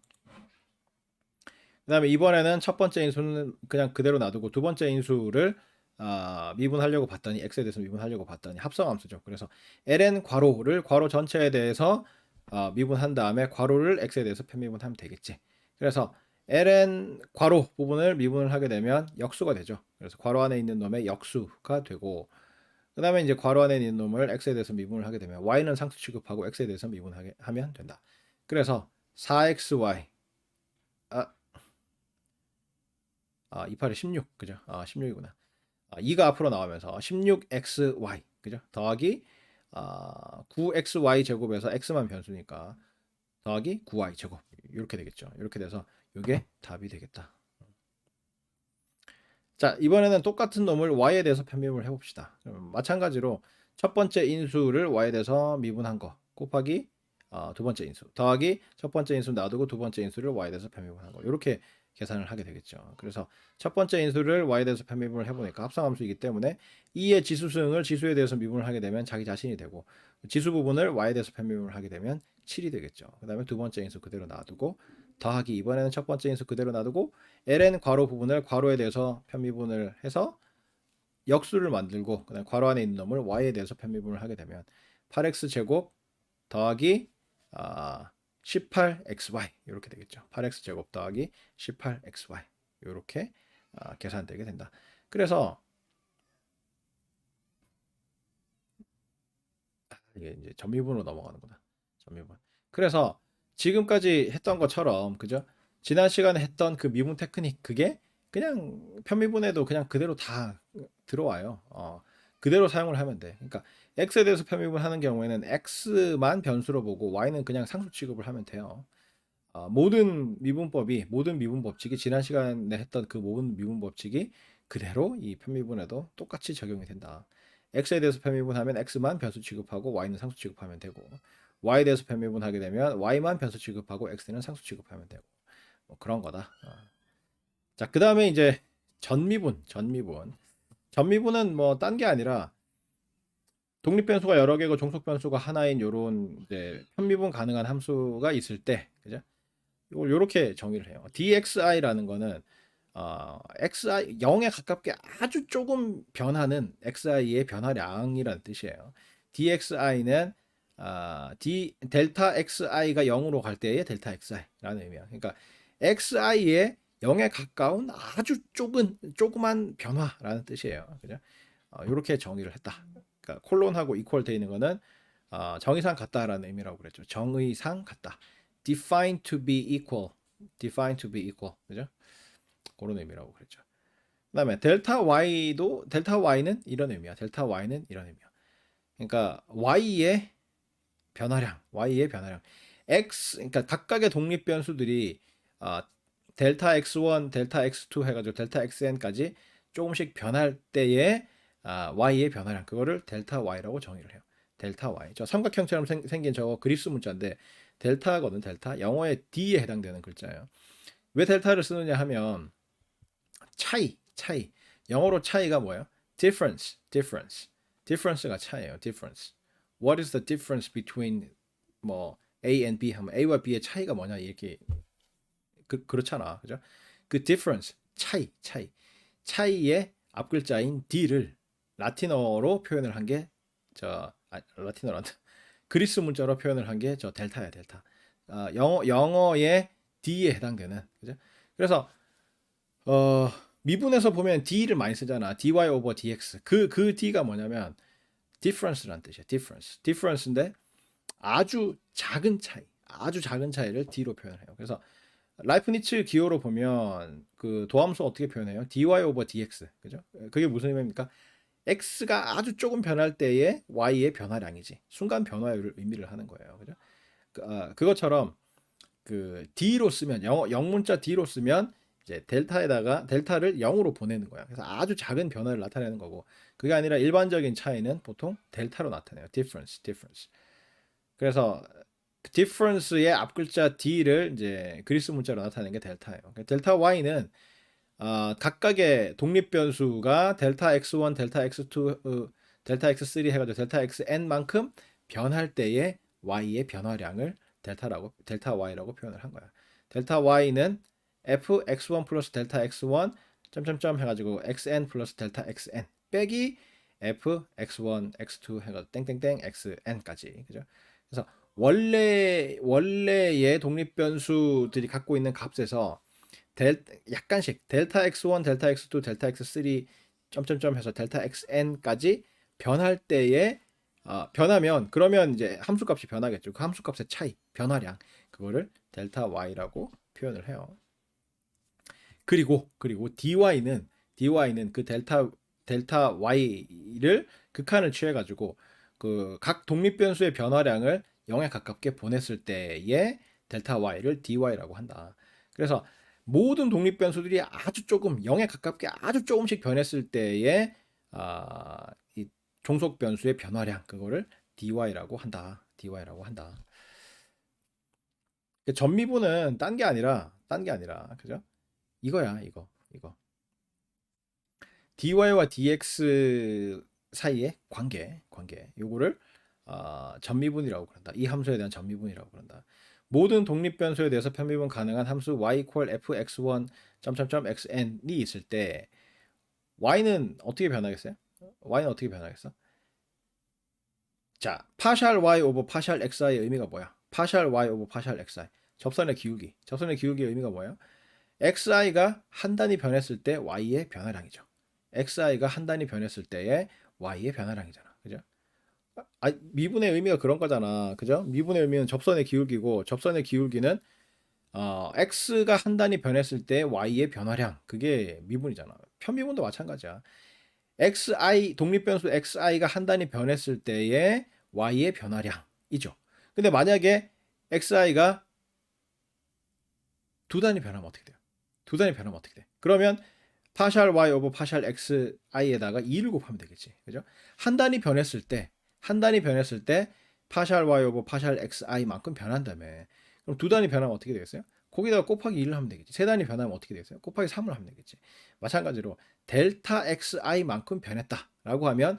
[SPEAKER 1] 그 다음에 이번에는 첫 번째 인수는 그냥 그대로 놔두고 두 번째 인수를 미분하려고 봤더니 x에 대해서 미분하려고 봤더니 합성함수죠. 그래서 ln 괄호를 괄호 전체에 대해서 미분한 다음에 괄호를 x에 대해서 편미분하면 되겠지. 그래서 ln 괄호 부분을 미분을 하게 되면 역수가 되죠. 그래서 괄호 안에 있는 놈의 역수가 되고 그 다음에 이제 괄호 안에 있는 놈을 x에 대해서 미분을 하게 되면 y는 상수 취급하고 x에 대해서 미분하게 하면 된다. 그래서 4xy 28에 16 그죠? 16이구나. 2가 앞으로 나오면서 16xy 그죠? 더하기 9xy 제곱에서 x만 변수니까 더하기 9y 제곱 이렇게 되겠죠. 이렇게 돼서 이게 답이 되겠다. 자, 이번에는 똑같은 놈을 y에 대해서 편미분을 해봅시다. 마찬가지로 첫 번째 인수를 y에 대해서 미분한 거 곱하기 두 번째 인수 더하기 첫 번째 인수 놔두고 두 번째 인수를 y에 대해서 편미분한 거 이렇게 계산을 하게 되겠죠. 그래서 첫 번째 인수를 y에 대해서 편미분을 해보니까 합성함수이기 때문에 2의 지수승을 지수에 대해서 미분을 하게 되면 자기 자신이 되고 지수 부분을 y에 대해서 편미분을 하게 되면 7이 되겠죠. 그 다음에 두 번째 인수 그대로 놔두고 더하기 이번에는 첫 번째 인수 그대로 놔두고 ln 괄호 부분을 괄호에 대해서 편미분을 해서 역수를 만들고 그다음 괄호 안에 있는 놈을 y에 대해서 편미분을 하게 되면 8x 제곱 더하기 18xy 이렇게 되겠죠. 8x 제곱 더하기 18xy 이렇게 계산되게 된다. 그래서 이게 이제 점유분으로 넘어가는구나. 점유분. 그래서 지금까지 했던 것처럼 그죠? 지난 시간에 했던 그 미분 테크닉 그게 그냥 편미분해도 그냥 그대로 다 들어와요. 그대로 사용을 하면 돼. 그러니까 x에 대해서 편미분하는 경우에는 x만 변수로 보고 y는 그냥 상수 취급을 하면 돼요. 모든 미분 법칙이 지난 시간에 했던 그 모든 미분 법칙이 그대로 이 편미분에도 똑같이 적용이 된다. x에 대해서 편미분하면 x만 변수 취급하고 y는 상수 취급하면 되고, y에 대해서 편미분하게 되면 y만 변수 취급하고 x는 상수 취급하면 되고, 뭐 그런 거다. 자, 그 다음에 이제 전미분은 뭐 딴 게 아니라 독립 변수가 여러 개고 종속 변수가 하나인 요런 이제 편미분 가능한 함수가 있을 때, 그죠? 이걸 요렇게 정의를 해요. dxi라는 거는 xi 0에 가깝게 아주 조금 변하는 xi의 변화량이라는 뜻이에요. dxi는 델타 xi가 0으로 갈 때의 델타 xi라는 의미야. 그러니까 xi의 0에 가까운 아주 조그만 변화라는 뜻이에요. 그죠? 이렇게 정의를 했다. 그러니까 콜론하고 이퀄 돼 있는 거는 정의상 같다라는 의미라고 그랬죠. 정의상 같다. define to be equal. define to be equal. 그죠? 그런 의미라고 그랬죠. 그다음에 델타 y는 이런 의미야. 델타 y는 이런 의미야. 그러니까 y의 변화량. 그러니까 각각의 독립 변수들이 델타 x1, 델타 x2 해가지고 델타 xn까지 조금씩 변할 때의 y의 변화량, 그거를 델타 y라고 정의를 해요. 델타 y. 저 삼각형처럼 생긴 저거 그리스 문자인데 델타거든. 델타. 영어의 D에 해당되는 글자예요. 왜 델타를 쓰느냐 하면 차이. 영어로 차이가 뭐예요? difference가 차이예요. difference. What is the difference between 뭐 A and B 하면 A와 B의 차이가 뭐냐 이렇게 그렇잖아. 그죠? 그 difference 차이의 앞글자인 D를 라틴어로 표현을 한 게 라틴어란다. 그리스 문자로 표현을 한 게 저 델타야, 델타. 영어의 D에 해당되는. 그죠? 그래서 미분에서 보면 D를 많이 쓰잖아. dy over dx. 그 D가 뭐냐면 difference란 뜻이야. difference인데 아주 작은 차이를 D로 표현해요. 그래서 라이프니츠 기호로 보면 그 도함수 어떻게 표현해요? dy over dx. 그죠? 그게 무슨 의미입니까? x가 아주 조금 변할 때의 y의 변화량이지. 순간 변화율을 의미를 하는 거예요. 그죠? 그것처럼 그 D로 쓰면 영문자 D로 쓰면 이제 델타를 0으로 보내는 거야. 그래서 아주 작은 변화를 나타내는 거고, 그게 아니라 일반적인 차이는 보통 델타로 나타내요. difference. 그래서 difference의 앞글자 D를 이제 그리스 문자로 나타내는 게 델타예요. 그러니까 델타 Y는 각각의 독립 변수가 델타 x1, 델타 x2, 델타 x3 해가지고 델타 xn만큼 변할 때의 y의 변화량을 델타 y라고 표현을 한 거야. 델타 y는 f x1 플러스 델타 x1 점점점 해가지고 xn 플러스 델타 xn 빼기 f x1, x2 해가지고 땡땡땡 xn까지. 그죠? 그래서 원래의 독립 변수들이 갖고 있는 값에서 약간씩 델타 x1, 델타 x2, 델타 x3 점점점 해서 델타 xn까지 변할 때에 변하면 그러면 이제 함수값이 변하겠죠. 그 함수값의 차이, 변화량, 그거를 델타 y라고 표현을 해요. 그리고 dy는 그 델타 y를 극한을 취해 가지고 그 각 독립 변수의 변화량을 0에 가깝게 보냈을 때의 델타 y를 dy라고 한다. 그래서 모든 독립 변수들이 아주 조금 0에 가깝게 아주 조금씩 변했을 때의 이 종속 변수의 변화량, 그거를 dy라고 한다. 전미분은 딴 게 아니라 그죠? 이거야, 이거. dy와 dx 사이의 관계. 요거를 전미분이라고 그런다. 이 함수에 대한 전미분이라고 그런다. 모든 독립 변수에 대해서 편미분 가능한 함수 y equal f x1 점점점 xn이 있을 때 y는 어떻게 변하겠어요? 자, 파샬 y 오버 파샬 xi의 의미가 뭐야? 파샬 y 오버 파샬 xi. 접선의 기울기의 의미가 뭐예요? xi가 한 단위 변했을 때 y의 변화량이죠. xi가 한 단위 변했을 때의 y의 변화량이잖아. 그죠? 미분의 의미가 그런 거잖아. 그죠? 미분의 의미는 접선의 기울기고, 접선의 기울기는 x가 한 단위 변했을 때 y의 변화량 그게 미분이잖아. 편미분도 마찬가지야. xi 독립변수 xi가 한 단위 변했을 때의 y의 변화량이죠. 근데 만약에 xi가 두 단위 변하면 어떻게 돼요? 두 단위 변하면 어떻게 돼? 그러면 파샬 y 오버 파샬 xi에다가 2를 곱하면 되겠지. 그죠? 한 단위 변했을 때 파샬 y 오버 파샬 xi만큼 변한다며. 그럼 두 단위 변하면 어떻게 되겠어요? 거기다가 곱하기 1을 하면 되겠지. 세 단위 변하면 어떻게 되겠어요? 곱하기 3을 하면 되겠지. 마찬가지로 델타 xi만큼 변했다라고 하면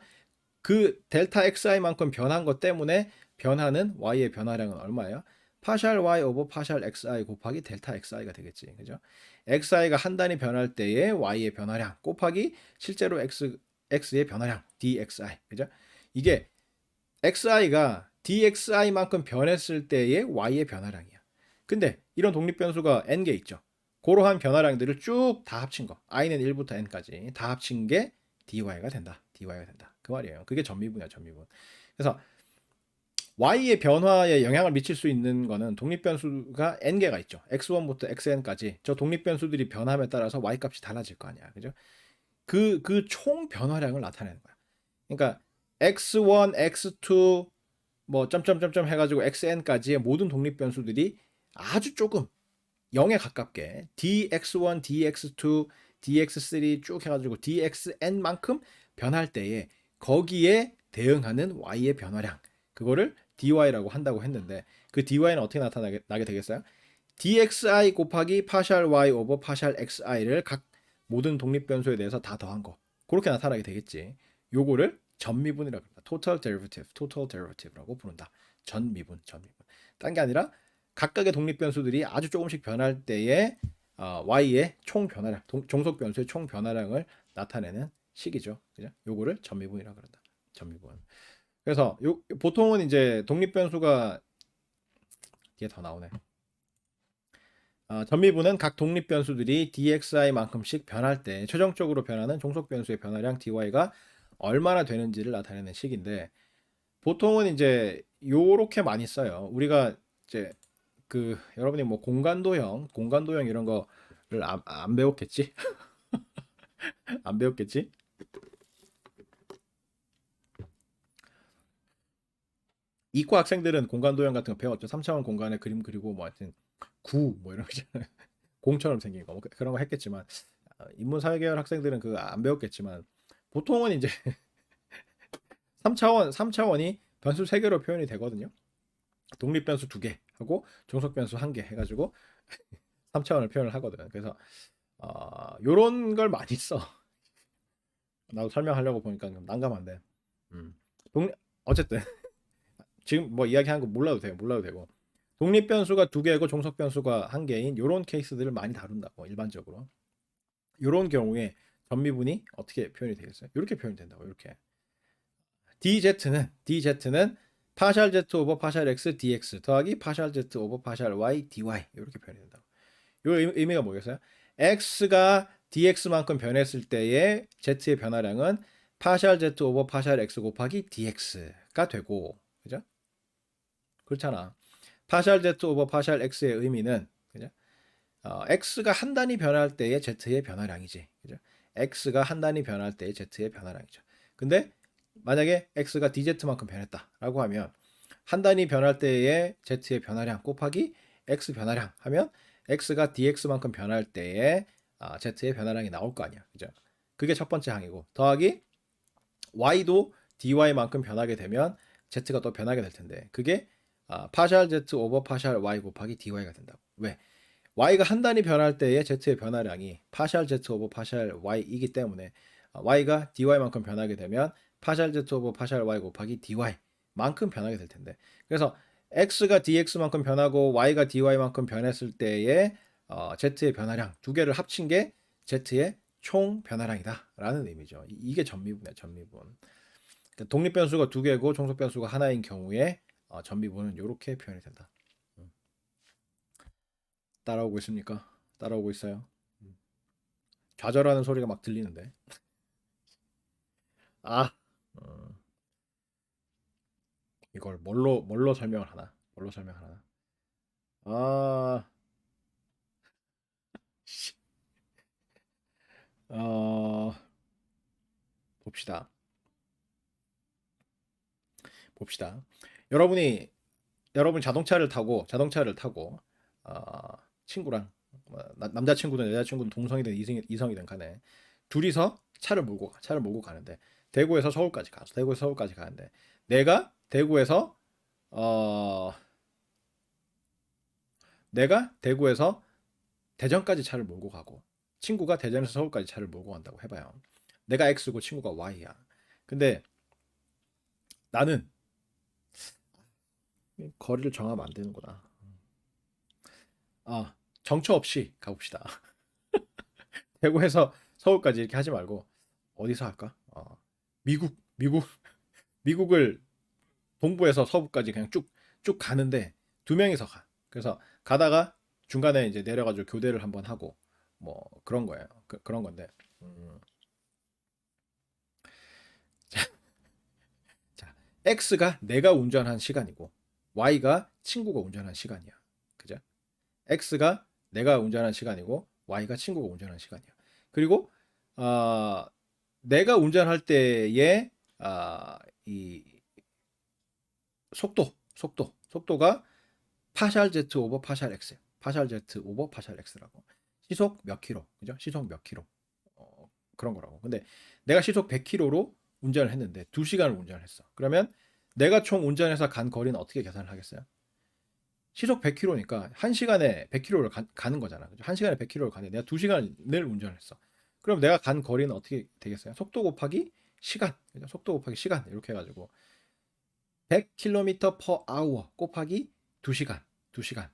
[SPEAKER 1] 그 델타 xi만큼 변한 것 때문에 변하는 y의 변화량은 얼마예요? 파샬 y 오버 파샬 xi 곱하기 델타 xi가 되겠지. 그죠? xi가 한 단위 변할 때의 y의 변화량 곱하기 실제로 x의 변화량 dxi. 그죠? 이게 xi가 dxi만큼 변했을 때의 y의 변화량이야. 근데 이런 독립변수가 n개 있죠. 그러한 변화량들을 쭉 다 합친 거. i는 1부터 n까지 다 합친 게 dy가 된다. dy가 된다. 그 말이에요. 그게 전미분이야, 전미분. 그래서 y의 변화에 영향을 미칠 수 있는 거는 독립변수가 n개가 있죠. x1부터 xn까지 저 독립변수들이 변함에 따라서 y 값이 달라질 거 아니야. 그죠? 그 총 변화량을 나타내는 거야. 그러니까 x1, x2 뭐 점점점점 해가지고 xn까지의 모든 독립변수들이 아주 조금 0에 가깝게 dx1, dx2, dx3 쭉 해가지고 dxn만큼 변할 때에 거기에 대응하는 y의 변화량 그거를 dy라고 한다고 했는데 그 dy는 어떻게 나타나게 되겠어요? dxi 곱하기 파샬 y 오버 파샬 xi를 각 모든 독립변수에 대해서 다 더한 거 그렇게 나타나게 되겠지. 요거를 전미분이라고 합니다. total derivative라고 부른다. 전미분. 딴 게 아니라 각각의 독립변수들이 아주 조금씩 변할 때에 y의 총 변화량, 종속 변수의 총 변화량을 나타내는 식이죠. 그죠? 요거를 전미분이라고 그런다. 전미분. 그래서 보통은 이제 독립변수가 뒤에 더 나오네. 전미분은 각 독립변수들이 dxi만큼씩 변할 때 최종적으로 변하는 종속변수의 변화량 dy가 얼마나 되는지를 나타내는 식인데 보통은 이제 요렇게 많이 써요. 우리가 이제 그 여러분이 뭐 공간도형 이런 거를 안 배웠겠지? 안 배웠겠지? 이과 학생들은 공간도형 같은 거 배웠죠. 3차원 공간에 그림 그리고 뭐 하여튼 구 뭐 이런 거 있잖아요. 공처럼 생긴 거뭐 그런 거 했겠지만 인문사회계열 학생들은 그거 안 배웠겠지만 보통은 이제 3차원이 변수 3개로 표현이 되거든요. 독립변수 2개 하고 종속변수 1개 해가지고 3차원을 표현을 하거든. 그래서 요런 걸 많이 써. 나도 설명하려고 보니까 좀 난감한데. 음. 어쨌든 지금 뭐 이야기한 거 몰라도 되고. 독립 변수가 2개고 종속 변수가 1개인 요런 케이스들을 많이 다룬다고 일반적으로. 요런 경우에 전미분이 어떻게 표현이 되겠어요? 이렇게 표현이 된다고. 이렇게. dz는 파샬 z 오버 파샬 x dx 더하기 파샬 z 오버 파샬 y dy 이렇게 표현이 된다고. 요 의미가 뭐겠어요? x가 dx만큼 변했을 때의 z의 변화량은 파샬 z 오버 파샬 x 곱하기 dx가 되고, 그죠? 그렇잖아. 파샬 z 오버 파샬 x의 의미는, 그죠? x가 한 단위 변할 때의 z의 변화량이지, 그죠? x가 한 단위 변할 때의 z의 변화량이죠. 근데 만약에 x가 dz만큼 변했다라고 하면 한 단위 변할 때의 z의 변화량 곱하기 x 변화량 하면 x가 dx만큼 변할 때의 z의 변화량이 나올 거 아니야. 그죠? 그게 첫 번째 항이고 더하기 y도 dy만큼 변하게 되면 z가 또 변하게 될 텐데 그게 파샬 z 오버 파샬 y 곱하기 dy가 된다고. 왜? y가 한 단위 변할 때의 z의 변화량이 파샬 z 오버 파샬 y이기 때문에 y가 dy만큼 변하게 되면 파샬 z 오버 파샬 y 곱하기 dy만큼 변하게 될 텐데 그래서 x가 dx만큼 변하고 y가 dy만큼 변했을 때의 z의 변화량 2개를 합친 게 z의 총 변화량이다 라는 의미죠. 이게 전미분이야. 전미분. 그러니까 독립변수가 2개고 종속변수가 하나인 경우에 전미분은 이렇게 표현이 된다. 따라오고 있습니까? 따라오고 있어요. 좌절하는 소리가 막 들리는데. 아, 어, 이걸 뭘로 설명을 하나? 뭘로 설명을 하나? 아, 어, 봅시다. 봅시다. 여러분 자동차를 타고 어, 친구랑 남자친구든 여자친구든 동성이든 이성이든 간에 둘이서 차를 몰고 가는데 대구에서 서울까지 가는데 내가 대구에서 어 내가 대구에서 대전까지 차를 몰고 가고 친구가 대전에서 서울까지 차를 몰고 간다고 해봐요. 내가 X고 친구가 Y야. 근데 나는 거리를 정하면 안 되는구나. 아, 정처 없이 가봅시다. 대구에서 서울까지 이렇게 하지 말고 어디서 할까? 미국 미국을 동부에서 서부까지 그냥 쭉 가는데 두 명이서 가. 그래서 가다가 중간에 이제 내려가지고 교대를 한번 하고 뭐 그런 거예요. 그런 건데. 음, 자, X가 내가 운전한 시간이고 Y가 친구가 운전한 시간이야. 그죠? X가 내가 운전한 시간이고 Y가 친구가 운전한 시간이야. 그리고 어, 내가 운전할 때의 이 속도가 파샬 Z 오버 파샬 X예요. 파샬 Z 오버 파샬 X라고. 시속 몇 킬로, 그죠? 시속 몇 킬로. 그런 거라고. 근데 내가 시속 100킬로로 운전을 했는데 2시간을 운전을 했어. 그러면 내가 총 운전해서 간 거리는 어떻게 계산을 하겠어요? 시속 100킬로니까 1시간에 100킬로를 가는 거잖아. 그죠? 1시간에 100킬로를 가는데 내가 2시간을 운전을 했어. 그럼 내가 간 거리는 어떻게 되겠어요? 속도 곱하기 시간. 그죠? 속도 곱하기 시간. 이렇게 해가지고 100km per hour 곱하기 2시간. 2시간.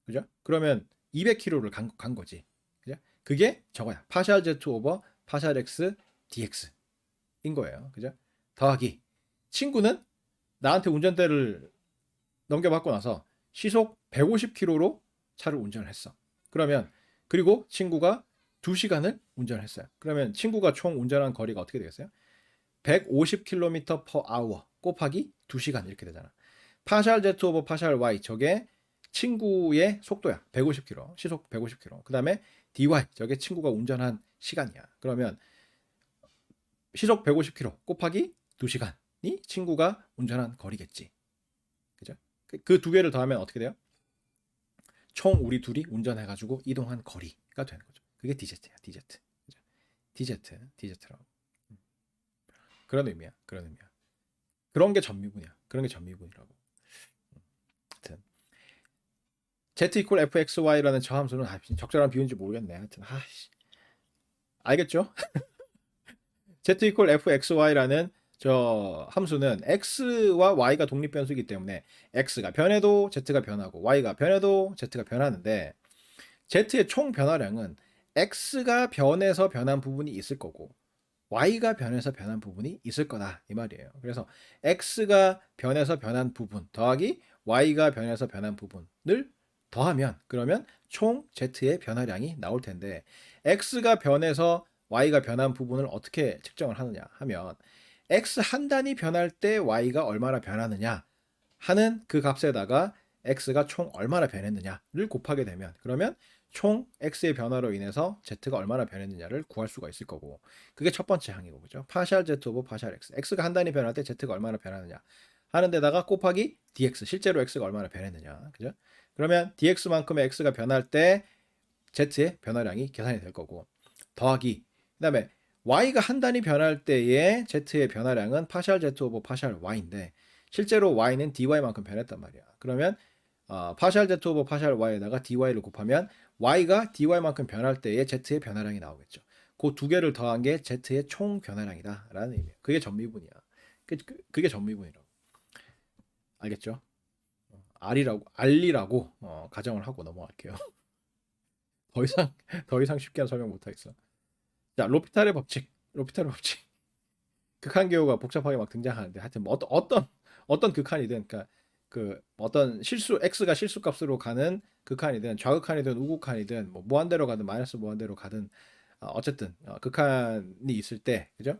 [SPEAKER 1] 그죠? 그러면 200km를 간 거지. 그죠? 그게 저거야. 파샬 Z 오버 파샬 X dx인 거예요. 그죠? 더하기 친구는 나한테 운전대를 넘겨받고 나서 시속 150km로 차를 운전을 했어. 그러면 그리고 친구가 2시간을 운전을 했어요. 그러면 친구가 총 운전한 거리가 어떻게 되겠어요? 150km per hour 곱하기 2시간 이렇게 되잖아. 파샬 Z 오버 파샬 Y 저게 친구의 속도야. 150km. 시속 150km. 그다음에 dy 저게 친구가 운전한 시간이야. 그러면 시속 150km 곱하기 2시간이 친구가 운전한 거리겠지. 그죠? 그 두 개를 더하면 어떻게 돼요? 총 우리 둘이 운전해가지고 이동한 거리가 되는 거죠. 그게 DZ야, DZ. 그죠? DZ라고. 그런 의미야, 그런 의미야. 그런 게 전미분이야. 그런 게 전미분이라고. 하여튼 Z 이퀄 fxy라는 저 함수는 적절한 비유인지 모르겠네. 하여튼 알겠죠? Z 이퀄 fxy라는 저 함수는 x와 y가 독립 변수이기 때문에 x가 변해도 z가 변하고 y가 변해도 z가 변하는데 z의 총 변화량은 x가 변해서 변한 부분이 있을 거고 y가 변해서 변한 부분이 있을 거다 이 말이에요. 그래서 x가 변해서 변한 부분 더하기 y가 변해서 변한 부분을 더하면 그러면 총 z의 변화량이 나올 텐데 x가 변해서 y가 변한 부분을 어떻게 측정을 하느냐 하면 x 한 단위 변할 때 y가 얼마나 변하느냐 하는 그 값에다가 x가 총 얼마나 변했느냐를 곱하게 되면 그러면 총 x의 변화로 인해서 z가 얼마나 변했느냐를 구할 수가 있을 거고 그게 첫 번째 항이고 그죠? 파샬 z 오버 파샬 x x가 한 단위 변할 때 z가 얼마나 변하느냐 하는 데다가 곱하기 dx 실제로 x가 얼마나 변했느냐 그죠? 그러면 dx만큼의 x가 변할 때 z의 변화량이 계산이 될 거고 더하기 그다음에 y가 한 단위 변할 때의 z의 변화량은 파샬 z 오버 파샬 y인데 실제로 y는 dy만큼 변했단 말이야. 그러면 파샬 z 오버 파샬 y에다가 dy를 곱하면 y가 dy만큼 변할 때의 z의 변화량이 나오겠죠. 그 두 개를 더한 게 z의 총 변화량이다라는 의미예요. 그게 전미분이야. 그게 전미분이라고. 알겠죠? R이라고 가정을 하고 넘어갈게요. 더 이상 더 이상 쉽게 설명 못 하겠어. 자, 로피탈의 법칙. 극한 기호가 복잡하게 막 등장하는데 하여튼 뭐 어떤 극한이든 그러니까 그 어떤 x가 실수값으로 가는 극한이든 좌극한이든 우극한이든 뭐 무한대로 가든 마이너스 무한대로 가든 어쨌든 극한이 있을 때 그죠?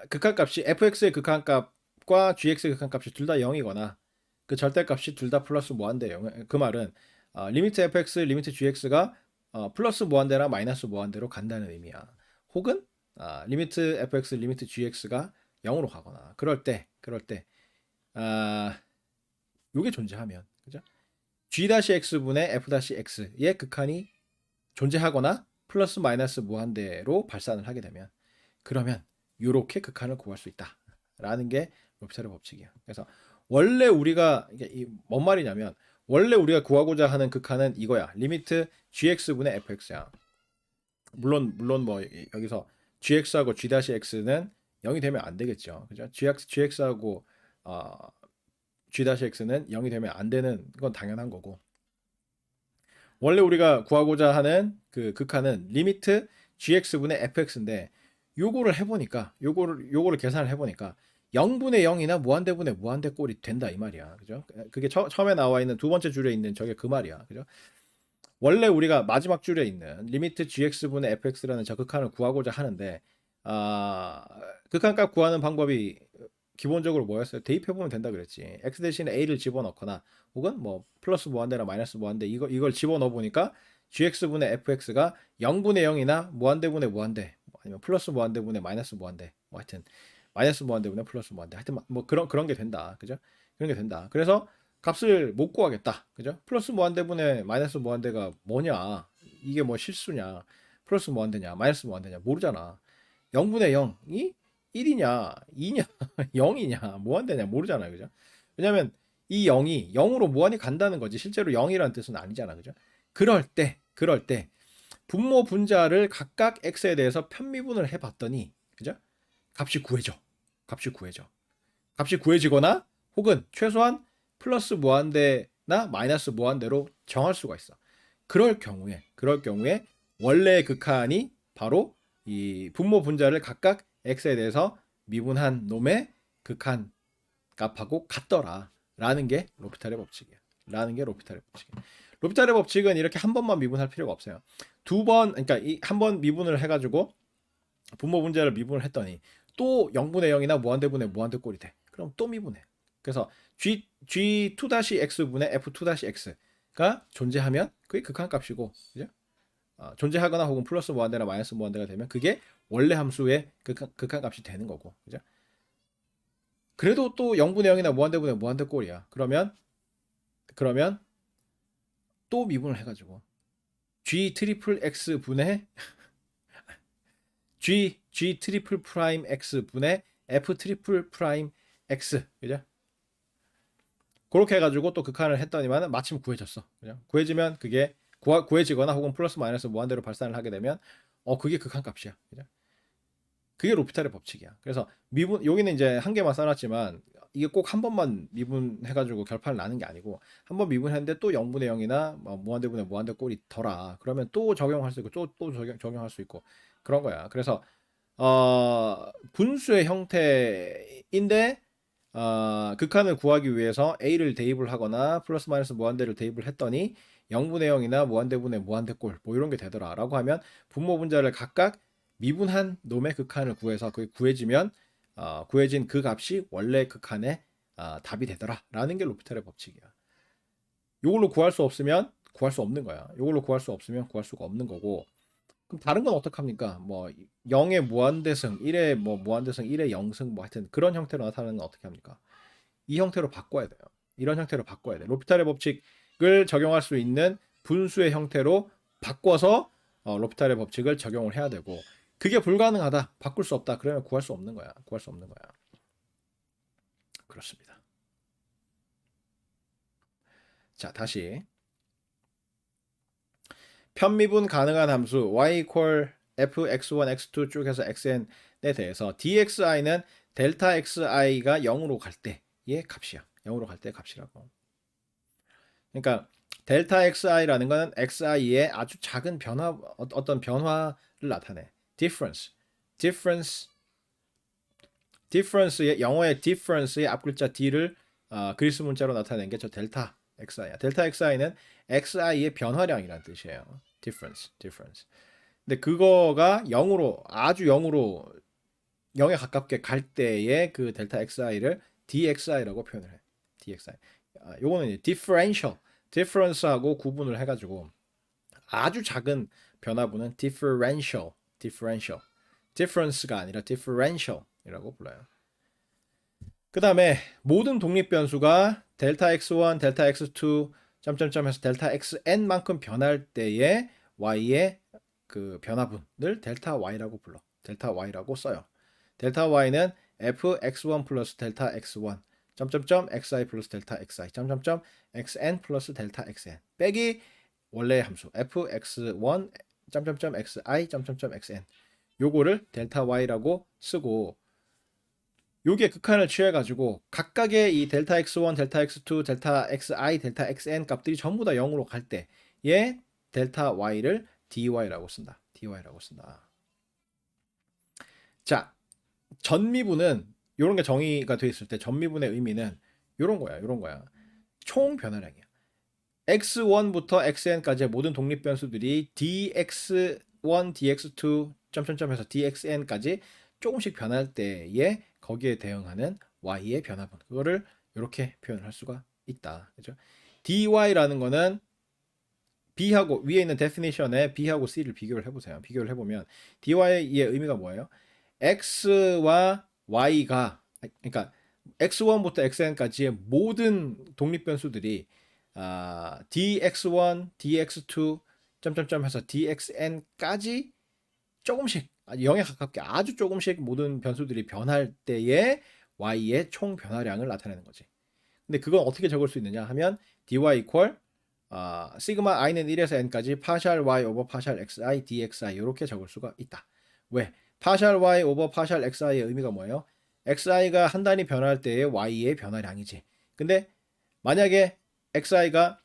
[SPEAKER 1] 극한값이 fx의 극한값과 gx의 극한값이 둘 다 0이거나 그 절대값이 둘 다 플러스 무한대 0. 그 말은 리미트 fx, 리미트 gx가 플러스 무한대나 마이너스 무한대로 간다는 의미야. 혹은 리미트 fx, 리미트 gx가 0으로 가거나 그럴 때 요게 존재하면 그죠? g-x분의 f-x의 극한이 존재하거나 플러스 마이너스 무한대로 발산을 하게 되면 그러면 요렇게 극한을 구할 수 있다라는 게 롭스타르 법칙이야. 그래서 원래 우리가 이게 뭔 말이냐면 원래 우리가 구하고자 하는 극한은 이거야. 리미트 gx분의 fx야. 물론 뭐 여기서 gx하고 g-x는 0이 되면 안 되겠죠. 그죠? gx하고 g-x는 0이 되면 안 되는 건 당연한 거고. 원래 우리가 구하고자 하는 그 극한은 리미트 gx분의 fx인데 요거를 해보니까 요거를 계산을 해보니까 0분의 0이나 무한대분의 무한대 꼴이 된다 이 말이야. 그죠? 그게 처음에 나와 있는 두 번째 줄에 있는 저게 그 말이야. 그죠? 원래 우리가 마지막 줄에 있는 리미트 gx분의 fx라는 저 극한을 구하고자 하는데 극한값 구하는 방법이 기본적으로 뭐였어요? 대입해보면 된다 그랬지. x 대신에 a를 집어넣거나 혹은 뭐 플러스 무한대나 마이너스 무한대 이걸 집어넣어 보니까 gx분의 fx가 0분의 0이나 무한대분의 무한대 아니면 플러스 무한대분의 마이너스 무한대 뭐 하여튼 마이너스 무한대분의 플러스 무한대 하여튼 뭐 그런 게 된다. 그죠? 그런 게 된다. 그래서 값을 못 구하겠다. 그죠? 플러스 무한대분의 마이너스 무한대가 뭐냐? 이게 뭐 실수냐? 플러스 무한대냐? 마이너스 무한대냐? 모르잖아. 0분의 0이 1이냐, 2냐, 0이냐, 무한대냐 모르잖아요. 그죠? 왜냐면 이 0이 0으로 무한히 간다는 거지. 실제로 0이라는 뜻은 아니잖아. 그죠? 그럴 때 분모 분자를 각각 x에 대해서 편미분을 해 봤더니 그죠? 값이 구해져. 값이 구해지거나 혹은 최소한 플러스 무한대나 마이너스 무한대로 정할 수가 있어. 그럴 경우에 원래의 극한이 바로 이 분모 분자를 각각 x에 대해서 미분한 놈의 극한 값하고 같더라라는 게 로피탈의 법칙이야. 로피탈의 법칙은 이렇게 한 번만 미분할 필요가 없어요. 두 번, 그러니까 한 번 미분을 해가지고 분모 분자를 미분을 했더니 또 0분의 0이나 무한대분의 무한대 꼴이 돼. 그럼 또 미분해. 그래서 g2-x분의 f2-x가 존재하면 그게 극한값이고, 그죠? 존재하거나 혹은 플러스 무한대나 마이너스 무한대가 되면 그게 원래 함수의 극한값이 되는 거고, 그죠? 그래도 또 0분의 0이나 무한대분의 무한대 꼴이야. 그러면 또 미분을 해가지고 g 트리플 x 분의 g 트리플 프라임 x 분의 f 트리플 프라임 x, 그죠? 그렇게 해가지고 또 극한을 했더니만 마침 구해졌어. 그죠? 구해지면 그게 구해지거나 혹은 플러스 마이너스 무한대로 발산을 하게 되면 그게 극한값이야. 그죠? 그게 로피탈의 법칙이야. 그래서 미분 여기는 이제 한 개만 써놨지만 이게 꼭 한 번만 미분해가지고 결판을 나는 게 아니고 한 번 미분했는데 또 0분의 0이나 무한대분의 무한대 꼴이 더라. 그러면 또 적용할 수 있고 또 적용할 수 있고 그런 거야. 그래서 분수의 형태인데 극한을 구하기 위해서 a를 대입을 하거나 플러스 마이너스 무한대를 대입을 했더니 0분의 0이나 무한대분의 무한대꼴 뭐 이런 게 되더라라고 하면 분모 분자를 각각 미분한 놈의 극한을 구해서 그게 구해지면 구해진 그 값이 원래 극한의 답이 되더라라는 게 로피탈의 법칙이야. 이걸로 구할 수 없으면 구할 수 없는 거야. 이걸로 구할 수 없으면 구할 수가 없는 거고. 그럼 다른 건 어떡합니까? 뭐 0의 무한대승, 1의 뭐 무한대승, 1의 0승 뭐 하여튼 그런 형태로 나타나는 건 어떻게 합니까? 이 형태로 바꿔야 돼요. 이런 형태로 바꿔야 돼. 로피탈의 법칙을 적용할 수 있는 분수의 형태로 바꿔서 로피탈의 법칙을 적용을 해야 되고 그게 불가능하다. 바꿀 수 없다. 그러면 구할 수 없는 거야. 그렇습니다. 자, 다시 편미분 가능한 함수 y equal f x1 x2 쭉 해서 xn에 대해서 dxi는 델타 xi가 0으로 갈 때의 값이야. 0으로 갈 때의 값이라고. 그러니까 델타 xi라는 거는 xi의 아주 작은 변화 어떤 변화를 나타내. difference의 영어의 difference의 앞글자 d를 그리스 문자로 나타낸 게 저 델타 xi야. 델타 xi는 xi의 변화량이라는 뜻이에요. difference. 근데 그거가 0으로 아주 0에 가깝게 갈 때의 그 델타 xi를 dxi라고 표현을 해. dxi. 요거는 differential하고 구분을 해가지고 아주 작은 변화분은 differential가 아니라 differential이라고 불러요. 그 다음에 모든 독립 변수가 델타 x1, 델타 x2 점점점 해서 델타 xn만큼 변할 때에 y의 그 변화분을 델타 y라고 불러. 델타 y라고 써요. 델타 y는 fx1 플러스 델타 x1 점점점 xi 플러스 델타 xi 점점점 xn 플러스 델타 xn 빼기 원래의 함수 fx1 점점점 xi 점점점 xn 요거를 델타 y라고 쓰고, 요게 극한을 취해가지고 각각의 이 델타 x1, 델타 x2, 델타 xi, 델타 xn 값들이 전부 다 0으로 갈 때에 델타 y를 dy라고 쓴다. dy라고 쓴다. 자, 전미분은 이런 게 정의가 돼 있을 때 전미분의 의미는 이런 거야. 이런 거야. 총 변화량이야. x1부터 xn까지의 모든 독립 변수들이 dx1, dx2 점점점해서 dxn까지 조금씩 변할 때에 거기에 대응하는 y의 변화분, 그거를 이렇게 표현을 할 수가 있다. 그죠? dy라는 거는 b하고 위에 있는 definition에 b하고 c를 비교를 해보세요. 비교를 해보면 dy의 의미가 뭐예요? x와 y가, 그러니까 x1부터 xn까지의 모든 독립 변수들이 dx1, dx2 점점점 해서 dxn까지 조금씩 0에 가깝게 아주 조금씩 모든 변수들이 변할 때에 y의 총 변화량을 나타내는 거지. 근데 그건 어떻게 적을 수 있느냐 하면 dy equal 시그마 i는 1에서 n까지 파샬 y 오버 파샬 xi dxi 이렇게 적을 수가 있다. 왜? 파샬 y 오버 파샬 xi의 의미가 뭐예요? xi가 한 단위 변할 때의 y의 변화량이지. 근데 만약에 xi가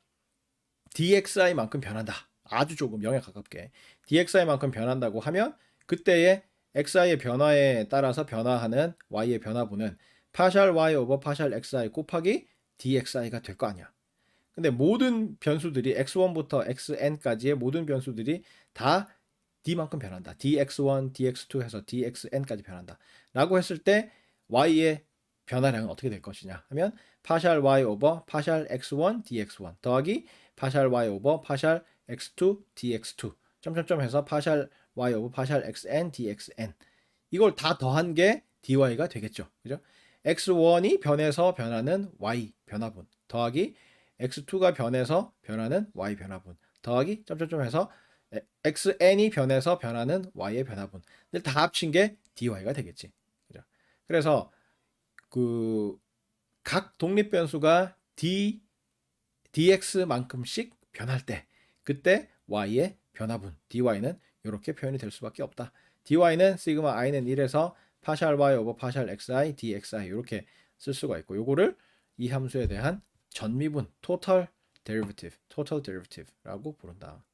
[SPEAKER 1] dxi만큼 변한다. 아주 조금 0에 가깝게 dxi만큼 변한다고 하면 그때의 xi의 변화에 따라서 변화하는 y의 변화분은 파샬 y 오버 파샬 xi 곱하기 dxi가 될 거 아니야. 근데 모든 변수들이 x1부터 xn까지의 모든 변수들이 다 d만큼 변한다. dx1, dx2 해서 dxn까지 변한다. 라고 했을 때 y의 변화량은 어떻게 될 것이냐 하면 파샬 y 오버 파샬 x1 dx1 더하기 파샬 y 오버 파샬 x2 dx2 점점점 해서 파샬 y 오버 파샬 xn dxn 이걸 다 더한 게 dy가 되겠죠. 그죠? x1이 변해서 변하는 y 변화분 더하기 x2가 변해서 변하는 y 변화분 더하기 점점점 해서 xn이 변해서 변하는 y의 변화분을 다 합친 게 dy가 되겠지. 그죠? 그래서 그 각 독립 변수가 dx만큼씩 변할 때 그때 y의 변화분 dy는 이렇게 표현이 될 수밖에 없다. dy는 시그마 i는 1에서 파샬 y 오버 파샬 xi dxi 이렇게 쓸 수가 있고, 요거를 이 함수에 대한 전미분 total derivative라고 부른다.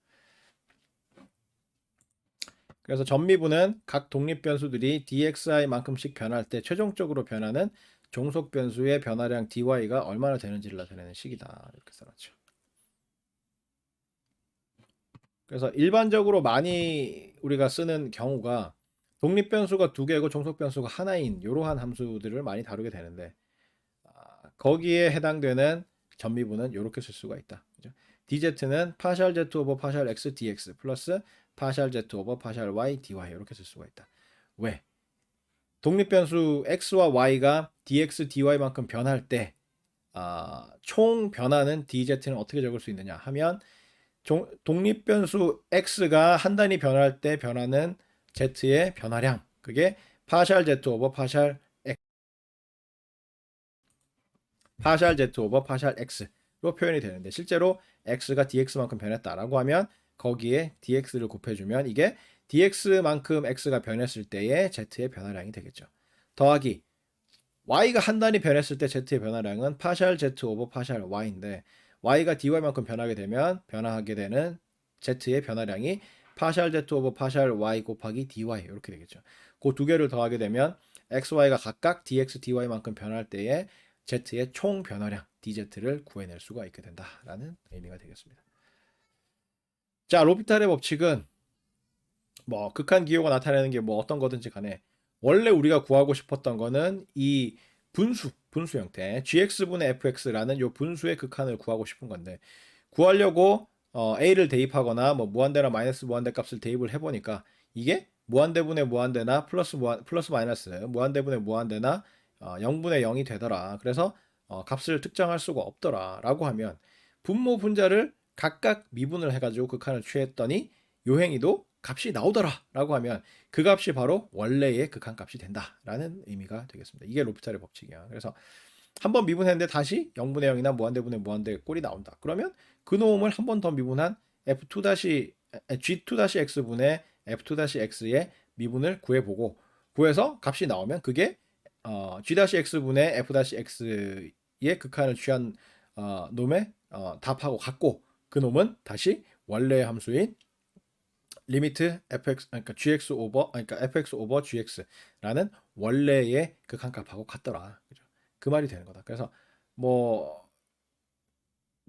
[SPEAKER 1] 그래서 전미분은 각 독립 변수들이 dxi만큼씩 변할 때 최종적으로 변하는 종속 변수의 변화량 dy가 얼마나 되는지를 나타내는 식이다. 이렇게 써놨죠. 그래서 일반적으로 많이 우리가 쓰는 경우가 독립 변수가 두 개고 종속 변수가 하나인 이러한 함수들을 많이 다루게 되는데, 거기에 해당되는 전미분은 이렇게 쓸 수가 있다. 그죠? dz는 파샬 z 오버 파샬 x dx 플러스 파샬 z 오버 파샬 y dy 이렇게 쓸 수가 있다. 왜? 독립 변수 x와 y가 dx dy만큼 변할 때 총 변화는 dz는 어떻게 적을 수 있느냐 하면 독립 변수 x가 한 단위 변할 때 변하는 z의 변화량, 그게 파샬 z 오버 파샬 x, 파샬 z 오버 파샬 x로 표현이 되는데, 실제로 x가 dx만큼 변했다라고 하면 거기에 dx를 곱해주면 이게 dx만큼 x가 변했을 때의 z의 변화량이 되겠죠. 더하기 y가 한 단위 변했을 때 z의 변화량은 파샬 z 오버 파샬 y인데, y가 dy만큼 변하게 되면 변화하게 되는 z의 변화량이 파샬 z 오버 파샬 y 곱하기 dy 이렇게 되겠죠. 그 두 개를 더하게 되면 xy가 각각 dx dy만큼 변할 때의 z의 총 변화량 dz를 구해낼 수가 있게 된다라는 의미가 되겠습니다. 자, 로피탈의 법칙은 뭐 극한 기호가 나타내는 게 뭐 어떤 거든지 간에 원래 우리가 구하고 싶었던 거는 이 분수 형태 gx분의 fx라는 요 분수의 극한을 구하고 싶은 건데, 구하려고 a를 대입하거나 뭐 무한대나 마이너스 무한대 값을 대입을 해보니까 이게 무한대분의 무한대나 플러스 마이너스 무한대분의 무한대나 0분의 0이 되더라. 그래서 값을 특정할 수가 없더라라고 하면 분모 분자를 각각 미분을 해가지고 극한을 취했더니 요행이도 값이 나오더라라고 하면 그 값이 바로 원래의 극한값이 된다라는 의미가 되겠습니다. 이게 로피탈의 법칙이야. 그래서 한번 미분했는데 다시 0분의 0이나 무한대분의 무한대 꼴이 나온다. 그러면 그 놈을 한 번 더 미분한 G2-X분의 F2-X의 미분을 구해보고 구해서 값이 나오면 그게 G-X분의 F-X의 극한을 취한 놈의 답하고 같고 그 놈은 다시 원래의 함수인 리미트 fx 그러니까 gx 오버 그러니까 fx 오버 gx라는 원래의 극한값하고 같더라. 그죠? 그 말이 되는 거다. 그래서 뭐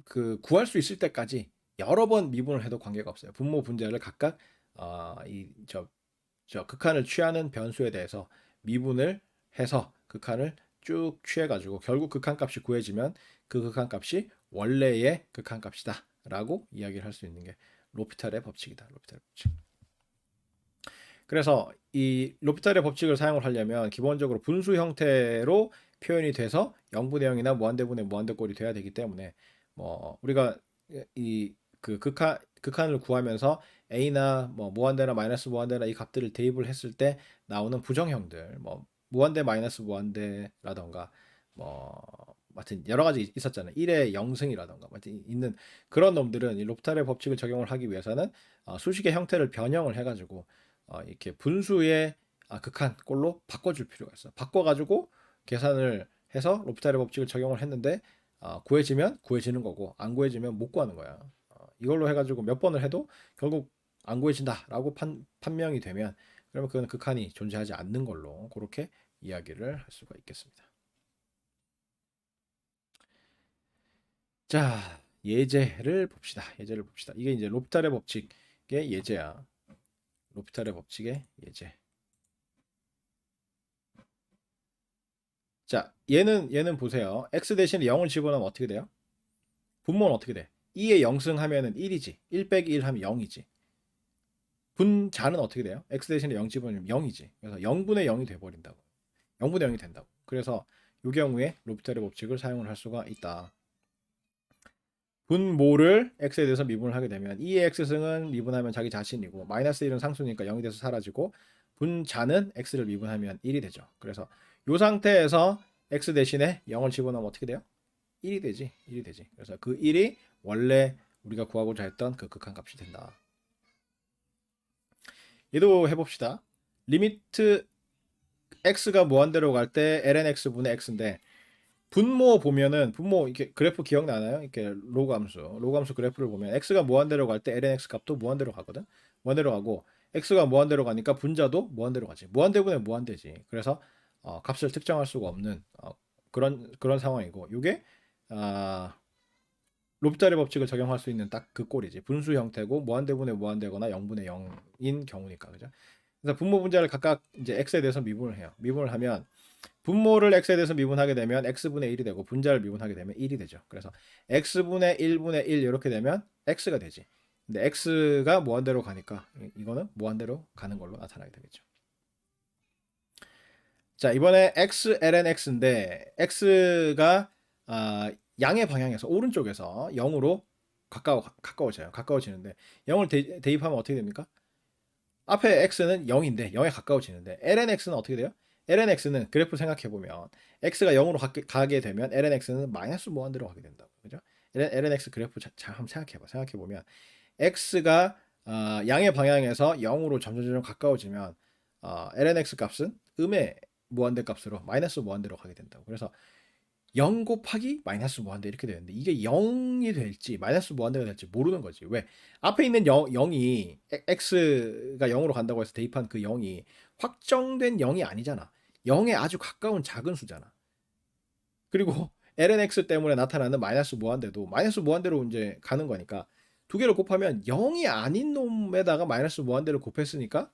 [SPEAKER 1] 그 구할 수 있을 때까지 여러 번 미분을 해도 관계가 없어요. 분모 분자를 각각 저 극한을 취하는 변수에 대해서 미분을 해서 극한을 쭉 취해가지고 결국 극한값이 구해지면 그 극한값이 원래의 극한값이다라고 이야기를 할 수 있는 게 로피탈의 법칙이다. 로피탈의 법칙. 그래서 이 로피탈의 법칙을 사용을 하려면 기본적으로 분수 형태로 표현이 돼서 0분의 0이나 무한대분의 무한대꼴이 돼야 되기 때문에 뭐 우리가 이 그 극한을 구하면서 a나 뭐 무한대나 마이너스 무한대나 이 값들을 대입을 했을 때 나오는 부정형들 뭐 무한대 마이너스 무한대라던가 뭐 하여튼 여러 가지 있었잖아요. 1의 0승이라던가 하여튼 있는 그런 놈들은 이 로피탈의 법칙을 적용을 하기 위해서는 수식의 형태를 변형을 해가지고 이렇게 분수의 극한 꼴로 바꿔줄 필요가 있어. 바꿔가지고 계산을 해서 로피탈의 법칙을 적용을 했는데 구해지면 구해지는 거고 안 구해지면 못 구하는 거야. 이걸로 해가지고 몇 번을 해도 결국 안 구해진다라고 판명이 되면 그러면 그건 극한이 존재하지 않는 걸로 그렇게 이야기를 할 수가 있겠습니다. 자, 예제를 봅시다. 예제를 봅시다. 이게 이제 로피탈의 법칙의 예제야. 로피탈의 법칙의 예제. 자, 얘는 보세요. x 대신에 0을 집어넣으면 어떻게 돼요? 분모는 어떻게 돼? 2의 0승 하면은 1이지. 1 빼기 1 하면 0이지. 분자는 어떻게 돼요? x 대신에 0 집어넣으면 0이지. 그래서 0분의 0이 돼 버린다고. 0분의 0이 된다고. 그래서 이 경우에 로피탈의 법칙을 사용을 할 수가 있다. 분모를 x에 대해서 미분을 하게 되면 2의 x승은 미분하면 자기 자신이고 마이너스 1은 상수니까 0이 돼서 사라지고 분자는 x를 미분하면 1이 되죠. 그래서 이 상태에서 x 대신에 0을 집어넣으면 어떻게 돼요? 1이 되지. 1이 되지. 그래서 그 1이 원래 우리가 구하고자 했던 그 극한값이 된다. 얘도 해봅시다. 리미트 x가 무한대로 갈 때 ln x분의 x인데 분모 보면은 분모 이렇게 그래프 기억나나요? 이렇게 로그 함수 그래프를 보면 x가 무한대로 갈 때 ln x 값도 무한대로 가거든. 무한대로 가고 x가 무한대로 가니까 분자도 무한대로 가지. 무한대분의 무한대지. 그래서 값을 특정할 수가 없는 그런 상황이고 이게 로피탈의 법칙을 적용할 수 있는 딱 그 꼴이지. 분수 형태고 무한대분의 무한대거나 0분의 0인 경우니까 그죠? 그래서 분모 분자를 각각 이제 x에 대해서 미분을 해요. 미분을 하면 분모를 x에 대해서 미분하게 되면 x분의 1이 되고 분자를 미분하게 되면 1이 되죠. 그래서 x분의 1분의 1 이렇게 되면 x가 되지. 근데 x가 무한대로 가니까 이거는 무한대로 가는 걸로 나타나게 되겠죠. 자, 이번에 x ln x인데 x가 양의 방향에서 오른쪽에서 0으로 가까워져요. 가까워지는데 0을 대입하면 어떻게 됩니까? 앞에 x는 0인데 0에 가까워지는데 ln x는 어떻게 돼요? ln x는 그래프 생각해 보면 x가 0으로 가게 되면 ln x는 마이너스 무한대로 가게 된다고. 그죠? ln x 그래프 잘 한번 생각해 봐. 생각해 보면 x가 양의 방향에서 0으로 점점 가까워지면 ln x 값은 음의 무한대 값으로 마이너스 무한대로 가게 된다고. 그래서 0 곱하기 마이너스 무한대 이렇게 되는데 이게 0이 될지 마이너스 무한대가 될지 모르는 거지. 왜? 앞에 있는 0이 x가 0으로 간다고 해서 대입한 그 0이 확정된 0이 아니잖아. 0에 아주 가까운 작은 수잖아. 그리고 ln x 때문에 나타나는 마이너스 무한대도 마이너스 무한대로 이제 가는 거니까 두 개를 곱하면 0이 아닌 놈에다가 마이너스 무한대를 곱했으니까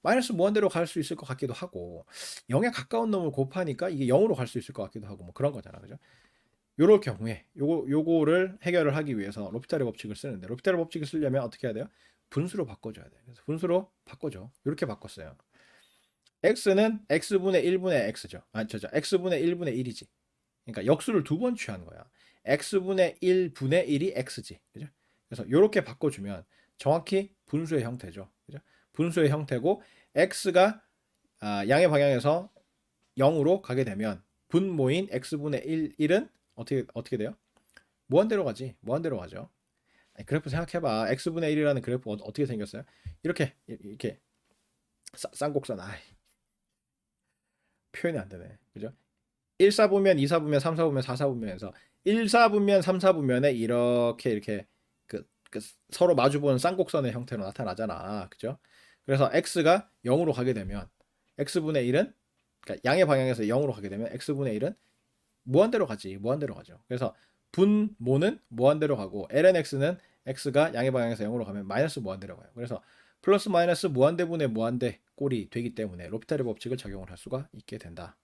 [SPEAKER 1] 마이너스 무한대로 갈 수 있을 것 같기도 하고 0에 가까운 놈을 곱하니까 이게 0으로 갈 수 있을 것 같기도 하고 뭐 그런 거잖아. 그죠? 요럴 경우에 요거를 해결을 하기 위해서 로피타르 법칙을 쓰는데 로피타르 법칙을 쓰려면 어떻게 해야 돼요? 분수로 바꿔줘야 돼요. 그래서 분수로 바꿔줘. 이렇게 바꿨어요. x는 x분의 1분의 x죠. x분의 1분의 1이지. 그러니까 역수를 두 번 취한 거야. x분의 1분의 1이 x지. 그죠? 그래서 이렇게 바꿔주면 정확히 분수의 형태죠. 그죠? 분수의 형태고 x가 양의 방향에서 0으로 가게 되면 분모인 x분의 1은 어떻게 돼요? 무한대로 가지. 무한대로 가죠. 아니, 그래프 생각해봐. x분의 1이라는 그래프 어떻게 생겼어요? 이렇게 쌍곡선. 표현이 안 되네. 그죠? 1사분면, 2사분면, 3사분면, 4사분면에서 1사분면, 3사분면에 이렇게 그 서로 마주보는 쌍곡선의 형태로 나타나잖아. 그죠? 그래서 x가 0으로 가게 되면 x분의 1은 그러니까 양의 방향에서 0으로 가게 되면 x분의 1은 무한대로 가지. 무한대로 가죠. 그래서 분모는 무한대로 가고 ln x는 x가 양의 방향에서 0으로 가면 마이너스 무한대로 가요. 그래서 플러스 마이너스 무한대분의 무한대 꼴이 되기 때문에 로피타르 법칙을 적용을 할 수가 있게 된다.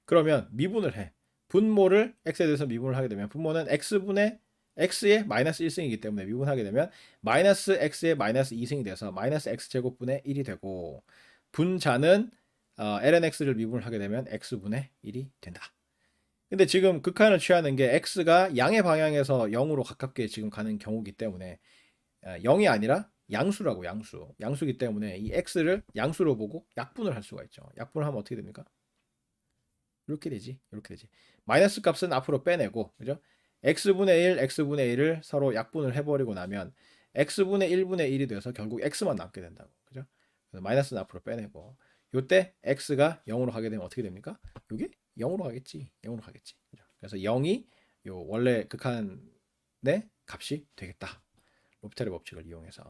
[SPEAKER 1] 그러면 미분을 해. 분모를 x에 대해서 미분을 하게 되면 분모는 x분의 x의 마이너스 1승이기 때문에 미분하게 되면 마이너스 x의 마이너스 2승이 돼서 마이너스 x제곱분의 1이 되고 분자는 ln x를 미분을 하게 되면 x분의 1이 된다. 근데 지금 극한을 취하는 게 x가 양의 방향에서 0으로 가깝게 지금 가는 경우기 때문에 0이 아니라 양수라고 양수. 양수기 때문에 이 x를 양수로 보고 약분을 할 수가 있죠. 약분을 하면 어떻게 됩니까? 이렇게 되지. 이렇게 되지. 마이너스 값은 앞으로 빼내고, 그죠? x분의 1, x분의 1을 서로 약분을 해버리고 나면 x분의 1분의 1이 돼서 결국 x만 남게 된다고. 그죠? 그래서 마이너스는 앞으로 빼내고. 요때 x가 0으로 가게 되면 어떻게 됩니까? 요게 0으로 가겠지. 0으로 가겠지. 그죠? 그래서 0이 요 원래 극한의 값이 되겠다. 로피타르 법칙을 이용해서.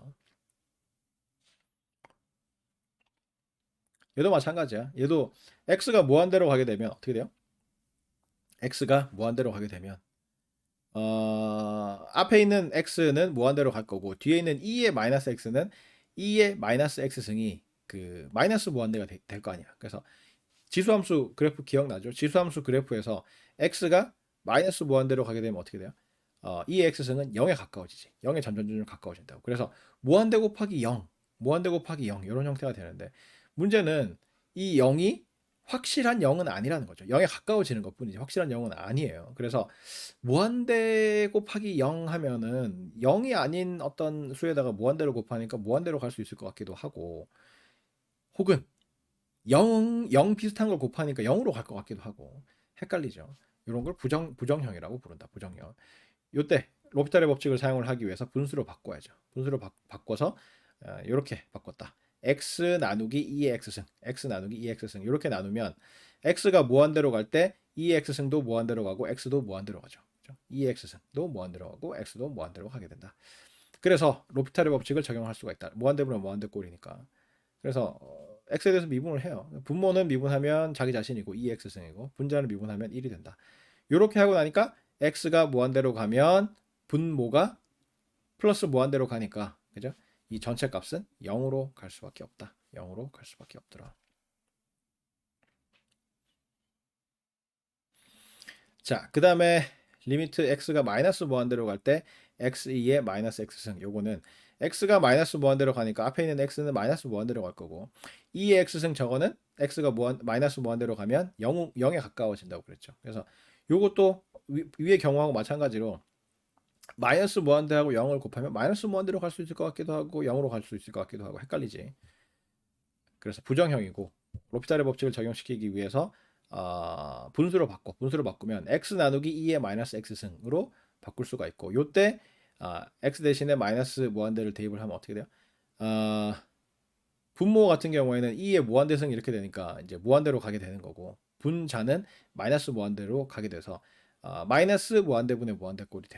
[SPEAKER 1] 얘도 마찬가지야. 얘도 x가 무한대로 가게 되면 어떻게 돼요? x가 무한대로 가게 되면 앞에 있는 x는 무한대로 갈 거고 뒤에 있는 2의 마이너스 x는 2의 마이너스 x승이 그 마이너스 무한대가 될 거 아니야. 그래서 지수함수 그래프 기억나죠? 지수함수 그래프에서 x가 마이너스 무한대로 가게 되면 어떻게 돼요? 2의 x승은 0에 가까워지지. 0에 점점 가까워진다고. 그래서 무한대 곱하기 0, 무한대 곱하기 0 이런 형태가 되는데 문제는 이 0이 확실한 0은 아니라는 거죠. 0에 가까워지는 것뿐이지 확실한 0은 아니에요. 그래서 무한대 곱하기 0 하면은 0이 아닌 어떤 수에다가 무한대로 곱하니까 무한대로 갈 수 있을 것 같기도 하고 혹은 0 비슷한 걸 곱하니까 0으로 갈 것 같기도 하고 헷갈리죠. 이런 걸 부정형이라고 부른다. 부정형. 요때 로피타르 법칙을 사용을 하기 위해서 분수로 바꿔야죠. 분수로 바꿔서 이렇게 바꿨다. x 나누기 2의 x승, x 나누기 2의 x승 이렇게 나누면 x가 무한대로 갈 때 2의 x승도 무한대로 가고 x도 무한대로 가죠. 2의 x승도 무한대로 가고 x도 무한대로 가게 된다. 그래서 로피타르 법칙을 적용할 수가 있다. 무한대분은 무한대 꼴이니까. 그래서 x에 대해서 미분을 해요. 분모는 미분하면 자기 자신이고 2x승이고 분자는 미분하면 1이 된다. 이렇게 하고 나니까 x가 무한대로 가면 분모가 플러스 무한대로 가니까 그죠? 이 전체 값은 0으로 갈 수밖에 없다. 0으로 갈 수밖에 없더라. 자, 그 다음에 리미트 x가 마이너스 무한대로 갈 때 x2의 마이너스 x승 요거는 x가 마이너스 무한대로 가니까 앞에 있는 x는 마이너스 무한대로 갈 거고 2의 x승 저거는 x가 마이너스 무한대로 가면 0에 가까워진다고 그랬죠. 그래서 요것도 위의 경우하고 마찬가지로 마이너스 무한대하고 0을 곱하면 마이너스 무한대로 갈 수 있을 것 같기도 하고 0으로 갈 수 있을 것 같기도 하고 헷갈리지. 그래서 부정형이고 로피타르 법칙을 적용시키기 위해서 분수로 바꾸면 x 나누기 2의 마이너스 x승으로 바꿀 수가 있고 요때 x 대신에 마이너스 무한대를 대입을 하면 어떻게 돼요? 분모 같은 경우에는 2의 무한대승 이렇게 되니까 이제 무한대로 가게 되는 거고 분자는 마이너스 무한대로 가게 돼서 마이너스 무한대분의 무한대꼴이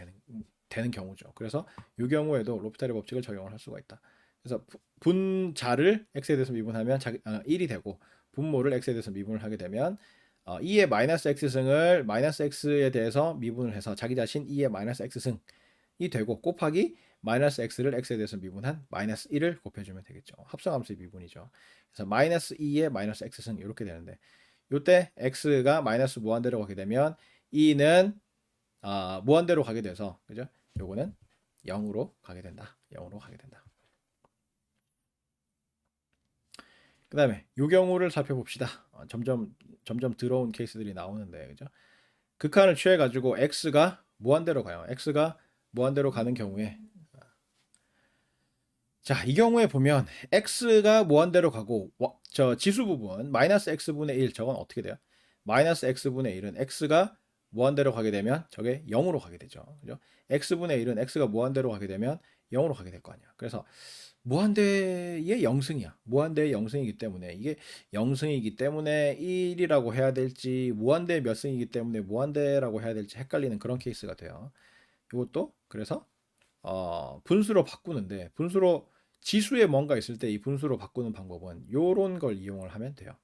[SPEAKER 1] 되는 경우죠. 그래서 이 경우에도 로피타르 법칙을 적용을 할 수가 있다. 그래서 분자를 x에 대해서 미분하면 1이 되고 분모를 x에 대해서 미분을 하게 되면 2의 마이너스 x승을 마이너스 x에 대해서 미분을 해서 자기 자신 2의 마이너스 x승이 되고 곱하기 마이너스 x를 x에 대해서 미분한 마이너스 1을 곱해주면 되겠죠. 합성함수의 미분이죠. 그래서 마이너스 2의 마이너스 x승 이렇게 되는데 이때 x가 마이너스 무한대로 가게 되면 2는 무한대로 가게 돼서 그죠? 요거는 0으로 가게 된다. 0으로 가게 된다. 그 다음에 요 경우를 살펴봅시다. 점점 더러운 케이스들이 나오는데 그죠? 극한을 취해 가지고 x가 무한대로 가요. x가 무한대로 가는 경우에 자, 이 경우에 보면 x가 무한대로 가고 저 지수 부분 마이너스 x분의 1 저건 어떻게 돼요? 마이너스 x분의 1은 x가 무한대로 가게 되면 저게 0으로 가게 되죠. 그죠? x분의 1은 x가 무한대로 가게 되면 0으로 가게 될 거 아니야. 그래서 무한대의 영승이야. 무한대의 영승이기 때문에 이게 영승이기 때문에 1이라고 해야 될지 무한대 몇 승이기 때문에 무한대라고 해야 될지 헷갈리는 그런 케이스가 돼요. 이것도 그래서 분수로 바꾸는데 분수로 지수에 뭔가 있을 때 이 분수로 바꾸는 방법은 요런 걸 이용을 하면 돼요.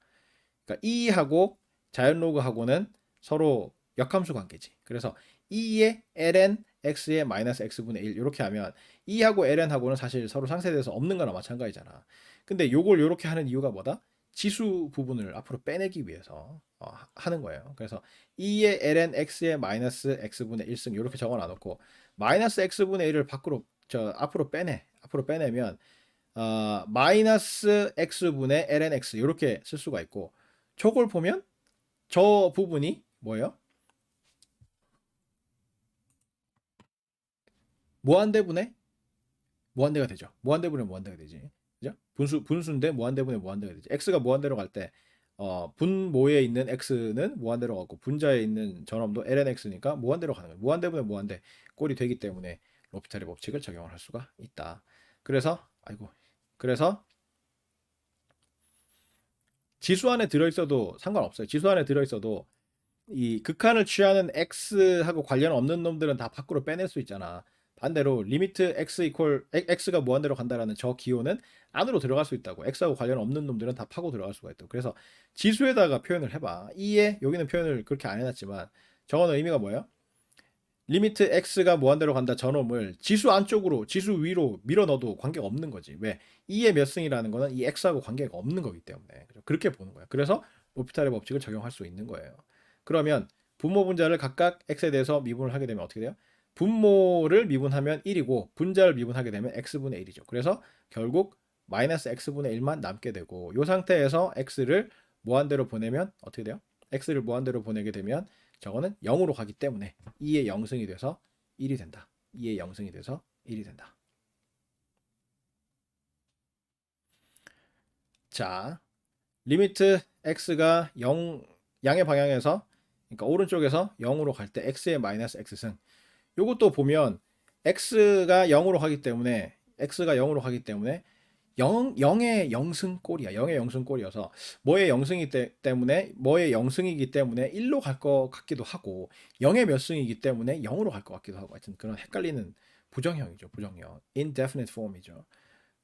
[SPEAKER 1] 그러니까 2하고 자연로그하고는 서로 역함수 관계지. 그래서 2의 ln x의 마이너스 x분의 1 이렇게 하면 2하고 ln하고는 사실 서로 상쇄돼서 없는 거나 마찬가지잖아. 근데 요걸 요렇게 하는 이유가 뭐다? 지수 부분을 앞으로 빼내기 위해서 하는 거예요. 그래서 2의 ln x의 마이너스 x분의 1승 이렇게 적어 놔놓고 마이너스 x분의 1을 앞으로 빼내면 마이너스 x분의 ln x 이렇게 쓸 수가 있고 저걸 보면 저 부분이 뭐예요? 무한대분의 무한대가 되죠. 무한대분의 무한대가 되지. 그죠? 분수인데 무한대분의 무한대가 되지. x가 무한대로 갈 때 분모에 있는 x는 무한대로 가고 분자에 있는 저놈도 ln x니까 무한대로 가는 거예요. 무한대분의 무한대 꼴이 되기 때문에 로피탈의 법칙을 적용을 할 수가 있다. 그래서 지수 안에 들어있어도 상관없어요. 지수 안에 들어있어도 이 극한을 취하는 x하고 관련 없는 놈들은 다 밖으로 빼낼 수 있잖아. 반대로 리미트 x가 무한대로 간다라는 저 기호는 안으로 들어갈 수 있다고. x하고 관련 없는 놈들은 다 파고 들어갈 수가 있다고. 그래서 지수에다가 표현을 해봐. 2에 여기는 표현을 그렇게 안 해놨지만 저거는 의미가 뭐예요? 리미트 x가 무한대로 간다 저놈을 지수 안쪽으로 지수 위로 밀어 넣어도 관계가 없는 거지. 왜? 2의 몇 승이라는 거는 이 x하고 관계가 없는 거기 때문에 그렇게 보는 거야. 그래서 로피탈의 법칙을 적용할 수 있는 거예요. 그러면 분모 분자를 각각 x에 대해서 미분을 하게 되면 어떻게 돼요? 분모를 미분하면 1이고 분자를 미분하게 되면 x분의 1이죠. 그래서 결국 마이너스 x분의 1만 남게 되고 이 상태에서 x를 무한대로 보내면 어떻게 돼요? x를 무한대로 보내게 되면 저거는 0으로 가기 때문에 2의 0승이 돼서 1이 된다. 2의 0승이 돼서 1이 된다. 자, 리미트 x가 0 양의 방향에서 그러니까 오른쪽에서 0으로 갈 때 x의 마이너스 x승. 요것도 보면 x가 0으로 가기 때문에 0의 0승꼴이야. 0의 0승꼴이어서 뭐의 0승이기 때문에 1로 갈 것 같기도 하고 0의 몇 승이기 때문에 0으로 갈 것 같기도 하고 하여튼 그런 헷갈리는 부정형이죠. 부정형. indefinite form이죠.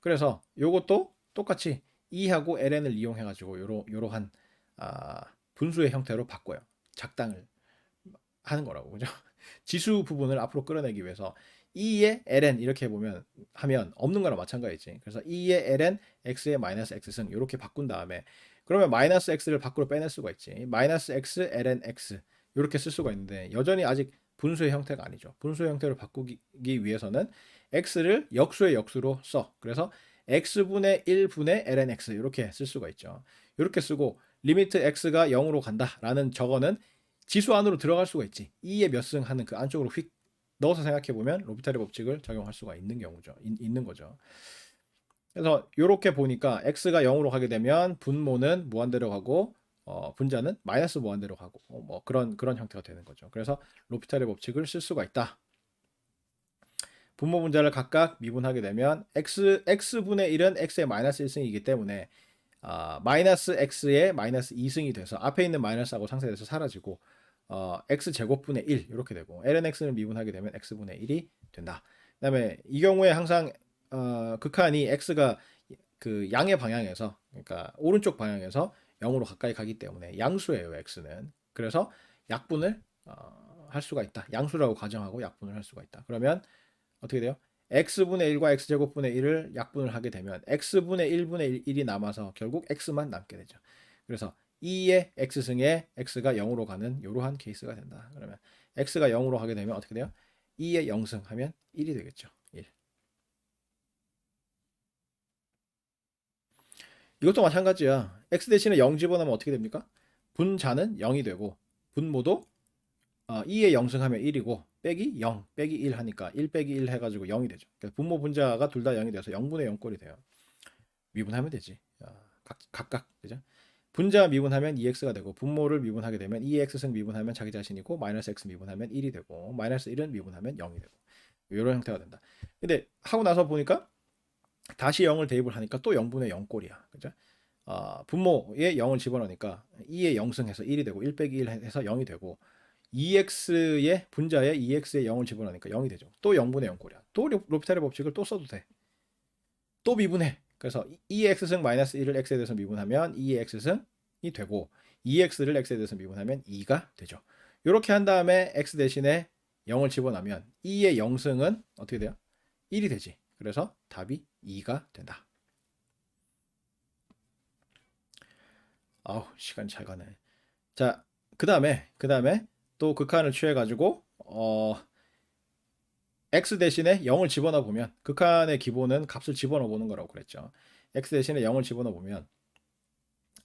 [SPEAKER 1] 그래서 요것도 똑같이 2하고 ln을 이용해 가지고 요러한 분수의 형태로 바꿔요. 작당을 하는 거라고. 그죠? 지수 부분을 앞으로 끌어내기 위해서 2의 ln 이렇게 하면 없는 거랑 마찬가지지. 그래서 2의 ln x의 마이너스 x승 이렇게 바꾼 다음에 그러면 마이너스 x를 밖으로 빼낼 수가 있지. 마이너스 x ln x 이렇게 쓸 수가 있는데 여전히 아직 분수의 형태가 아니죠. 분수의 형태로 바꾸기 위해서는 x를 역수의 역수로 써. 그래서 x분의 1분의 ln x 이렇게 쓸 수가 있죠. 이렇게 쓰고 리미트 x가 0으로 간다라는 저거는 지수 안으로 들어갈 수가 있지. 2의 몇 승 하는 그 안쪽으로 휙 넣어서 생각해 보면 로피탈의 법칙을 적용할 수가 있는 경우죠. 있는 거죠. 그래서 이렇게 보니까 x가 0으로 가게 되면 분모는 무한대로 가고 분자는 마이너스 무한대로 가고 뭐 그런 형태가 되는 거죠. 그래서 로피탈의 법칙을 쓸 수가 있다. 분모 분자를 각각 미분하게 되면 x분의 1은 x의 마이너스 1승이기 때문에 마이너스 x의 마이너스 2승이 돼서 앞에 있는 마이너스하고 상쇄돼서 사라지고 x제곱분의 1 이렇게 되고 ln x를 미분하게 되면 x분의 1이 된다. 그다음에 이 경우에 항상 극한이 x가 그 양의 방향에서 그러니까 오른쪽 방향에서 0으로 가까이 가기 때문에 양수예요, x는. 그래서 약분을 할 수가 있다. 양수라고 가정하고 약분을 할 수가 있다. 그러면 어떻게 돼요? x분의 1과 x제곱분의 1을 약분을 하게 되면 x분의 1분의 1이 남아서 결국 x만 남게 되죠. 그래서 2의 x승에 x가 0으로 가는 이러한 케이스가 된다. 그러면 x가 0으로 가게 되면 어떻게 돼요? 2의 0승 하면 1이 되겠죠. 1. 이것도 마찬가지야. x 대신에 0 집어넣으면 어떻게 됩니까? 분자는 0이 되고 분모도 2의 0승하면 1이고 빼기 0 빼기 1 하니까 1 빼기 1 해가지고 0이 되죠. 그래서 분모 분자가 둘 다 0이 돼서 0분의 0 꼴이 돼요. 미분하면 되지. 각각 그죠? 분자 미분하면 2x가 되고 분모를 미분하게 되면 2x승 미분하면 자기 자신이고 마이너스 x 미분하면 1이 되고 마이너스 1은 미분하면 0이 되고 이런 형태가 된다. 근데 하고 나서 보니까 다시 0을 대입을 하니까 또 0분의 0 꼴이야. 그죠? 분모에 0을 집어넣으니까 2의 0승해서 1이 되고 1 빼기 1 해서 0이 되고 2x의 분자에 2x의 0을 집어넣으니까 0이 되죠. 또 0분의 0 꼴이야. 또 로피탈의 법칙을 또 써도 돼. 또 미분해. 그래서 2x승 마이너스 1을 x에 대해서 미분하면 2의 x승이 되고 2x를 x에 대해서 미분하면 2가 되죠. 이렇게 한 다음에 x 대신에 0을 집어넣으면 2의 0승은 어떻게 돼요? 1이 되지. 그래서 답이 2가 된다. 아우 시간 잘 가네. 자, 그 다음에 또 극한을 취해가지고 x 대신에 0을 집어넣어 보면 극한의 기본은 값을 집어넣어 보는 거라고 그랬죠. x 대신에 0을 집어넣어 보면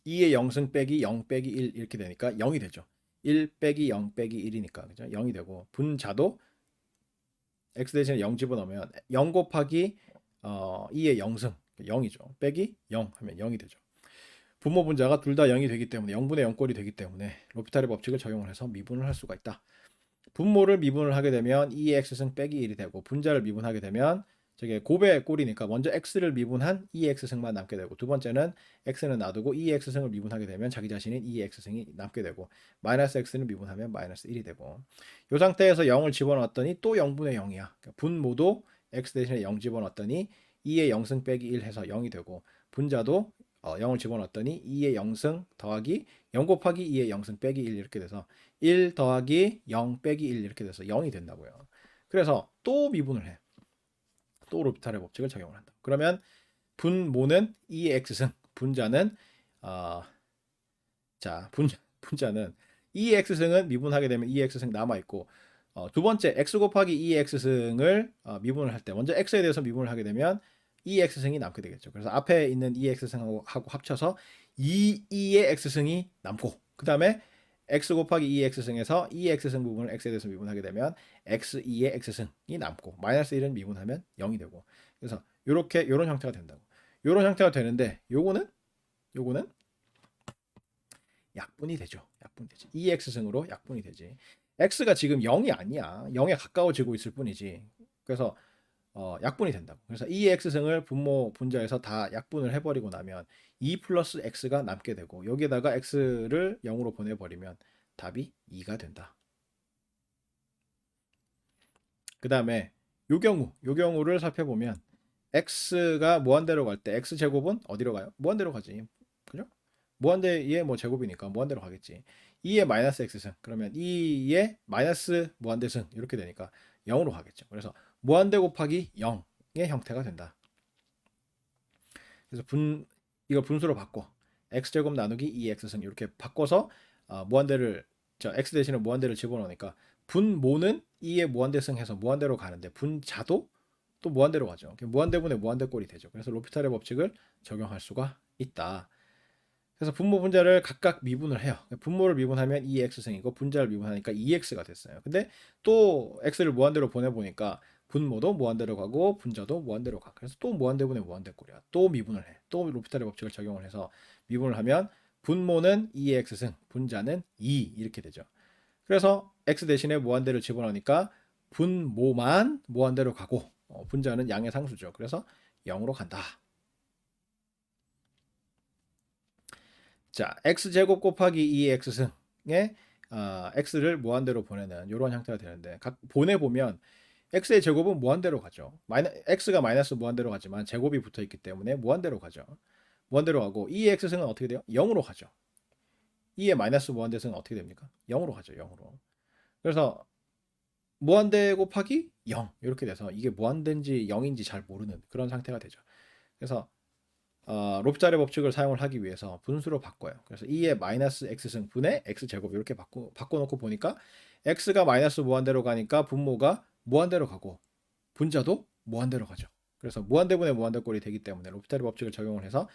[SPEAKER 1] 2의 0승 빼기 0 빼기 1 이렇게 되니까 0이 되죠. 1 빼기 0 빼기 1이니까 그죠? 0이 되고 분자도 x 대신에 0 집어넣으면 0 곱하기 2의 0승 0이죠. 빼기 0 하면 0이 되죠. 분모 분자가 둘 다 0이 되기 때문에 0분의 0 꼴이 되기 때문에 로피탈의 법칙을 적용을 해서 미분을 할 수가 있다. 분모를 미분을 하게 되면 2의 x승 빼기 1이 되고 분자를 미분하게 되면 저게 곱의 꼴이니까 먼저 x를 미분한 2의 x승만 남게 되고 두 번째는 x는 놔두고 2의 x승을 미분하게 되면 자기 자신인 2의 x승이 남게 되고 마이너스 x는 미분하면 마이너스 1이 되고 이 상태에서 0을 집어넣었더니 또 0분의 0이야. 그러니까 분모도 x 대신에 0 집어넣었더니 2의 0승 빼기 1 해서 0이 되고 분자도 0을 집어넣었더니 2의 0승 더하기 0 곱하기 2의 0승 빼기 1 이렇게 돼서 1 더하기 0 빼기 1 이렇게 돼서 0이 된다고요. 그래서 또 미분을 해. 또 로피탈의 법칙을 적용을 한다. 그러면 분모는 2의 x승, 분자는 분자는 2의 x승은 미분하게 되면 2의 x승 남아 있고 두 번째 x 곱하기 2의 x승을 미분을 할 때 먼저 x에 대해서 미분을 하게 되면 2의 x승이 남게 되겠죠. 그래서 앞에 있는 2의 x승하고 합쳐서 2의 x승이 남고 그 다음에 x 곱하기 2의 x승에서 2의 x승 부분을 x에 대해서 미분하게 되면 x2의 x승이 남고 마이너스 1은 미분하면 0이 되고 그래서 이런 형태가 된다고. 이런 형태가 되는데 요거는 약분이 되죠. 약분이 되지. 2x승으로 약분이 되지. x가 지금 0이 아니야. 0에 가까워지고 있을 뿐이지. 그래서 약분이 된다고. 그래서 2x승을 분모 분자에서 다 약분을 해버리고 나면 2 플러스 x가 남게 되고 여기에다가 x를 0으로 보내버리면 답이 2가 된다. 그 다음에 요 경우를 살펴보면 x가 무한대로 갈 때 x제곱은 어디로 가요? 무한대로 가지. 그죠? 무한대의 뭐 제곱이니까 무한대로 가겠지. 2의 마이너스 x승 그러면 2의 마이너스 무한대승 이렇게 되니까 0으로 가겠죠. 그래서 무한대 곱하기 0의 형태가 된다. 그래서 이걸 분수로 바꿔 x제곱 나누기 2x승 이렇게 바꿔서 무한대를 x 대신에 무한대를 집어넣으니까 분모는 2의 무한대승 해서 무한대로 가는데 분자도 또 무한대로 가죠. 무한대분의 무한대꼴이 되죠. 그래서 로피탈의 법칙을 적용할 수가 있다. 그래서 분모 분자를 각각 미분을 해요. 분모를 미분하면 2x승이고 분자를 미분하니까 2x가 됐어요. 근데 또 x를 무한대로 보내보니까 분모도 무한대로 가고 분자도 무한대로 가. 그래서 또 무한대분의 무한대꼴이야. 또 미분을 해. 또 로피탈의 법칙을 적용을 해서 미분을 하면 분모는 2x승, 분자는 2 이렇게 되죠. 그래서 x 대신에 무한대를 집어넣으니까 분모만 무한대로 가고 분자는 양의 상수죠. 그래서 0으로 간다. 자, x제곱 곱하기 2x승에 x를 무한대로 보내는 이런 형태가 되는데 보내보면 x의 제곱은 무한대로 가죠. x가 마이너스 무한대로 가지만 제곱이 붙어있기 때문에 무한대로 가죠. 무한대로 가고 2x승은 어떻게 돼요? 0으로 가죠. 2의 마이너스 무한대승은 어떻게 됩니까? 0으로 가죠. 0으로. 그래서 무한대 곱하기 0 이렇게 돼서 이게 무한대인지 0인지 잘 모르는 그런 상태가 되죠. 그래서 롭자르 법칙을 사용을 하기 위해서 분수로 바꿔요. 그래서 2의 마이너스 x승 분의 x제곱 이렇게 바꿔놓고 보니까 x가 마이너스 무한대로 가니까 분모가 무한대로 가고 분자도 무한대로 가죠. 그래서 무한대분의 무한대꼴이 되기 때문에 롭자르 법칙을 적용을 해서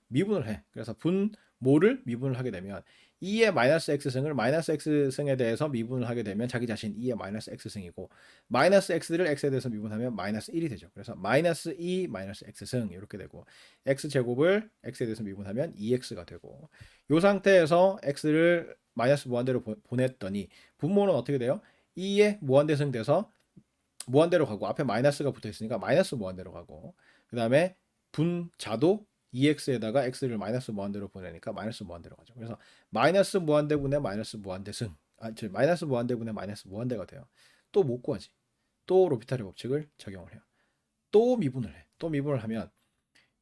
[SPEAKER 1] 미분을 해. 그래서 분모를 미분을 하게 되면 2의 마이너스 x승을 마이너스 x승에 대해서 미분을 하게 되면 자기 자신 2의 마이너스 x승이고 마이너스 x를 x에 대해서 미분하면 마이너스 1이 되죠. 그래서 마이너스 2 마이너스 x승 이렇게 되고 x제곱을 x에 대해서 미분하면 2x가 되고 이 상태에서 x를 마이너스 무한대로 보냈더니 분모는 어떻게 돼요? 2의 무한대승 돼서 무한대로 가고 앞에 마이너스가 붙어 있으니까 마이너스 무한대로 가고 그 다음에 분자도 2x에다가 x를 마이너스 무한대로 보내니까 마이너스 무한대로 가죠. 그래서 마이너스 무한대분의 마이너스 무한대승 마이너스 무한대분의 마이너스 무한대가 돼요. 또 못 구하지. 또 로피탈의 법칙을 적용을 해요. 또 미분을 해. 또 미분을 하면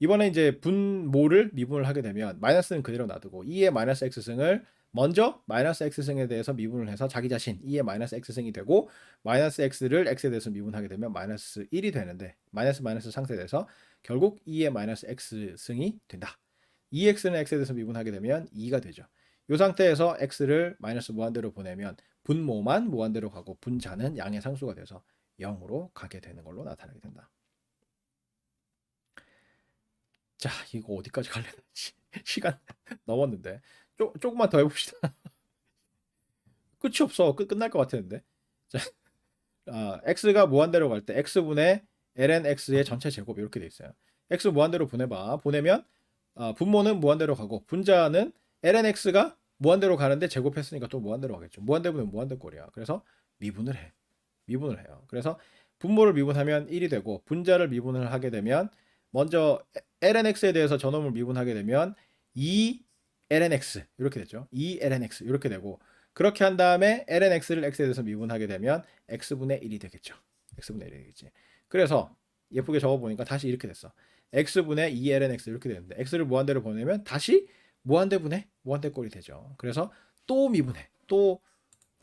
[SPEAKER 1] 이번에 이제 분모를 미분을 하게 되면 마이너스는 그대로 놔두고 2의 마이너스 x승을 먼저 마이너스 x승에 대해서 미분을 해서 자기 자신 2의 마이너스 x승이 되고 마이너스 x를 x에 대해서 미분하게 되면 마이너스 1이 되는데 마이너스 상쇄돼서 결국 2의 마이너스 x승이 된다. 2x는 x에 대해서 미분하게 되면 2가 되죠. 이 상태에서 x를 마이너스 무한대로 보내면 분모만 무한대로 가고 분자는 양의 상수가 돼서 0으로 가게 되는 걸로 나타나게 된다. 자, 이거 어디까지 갈려나 시간 넘었는데 조금만 더 해봅시다. 끝이 없어. 끝날 것 같았는데. 자, x가 무한대로 갈 때 x분의 ln x의 전체 제곱 이렇게 돼 있어요. x 무한대로 보내봐. 보내면 분모는 무한대로 가고 분자는 ln x가 무한대로 가는데 제곱했으니까 또 무한대로 가겠죠. 무한대분은 무한대꼴이야. 그래서 미분을 해. 미분을 해요. 그래서 분모를 미분하면 1이 되고 분자를 미분을 하게 되면 먼저 ln x에 대해서 저놈을 미분하게 되면 2ln x 이렇게 되죠. 2ln x 이렇게 되고 그렇게 한 다음에 ln x를 x에 대해서 미분하게 되면 x분의 1이 되겠죠. x분의 1이 되겠지. 그래서 예쁘게 적어보니까 다시 이렇게 됐어. x분의 2ln x 이렇게 되는데 x를 무한대로 보내면 다시 무한대분의 무한대꼴이 되죠. 그래서 또 미분해. 또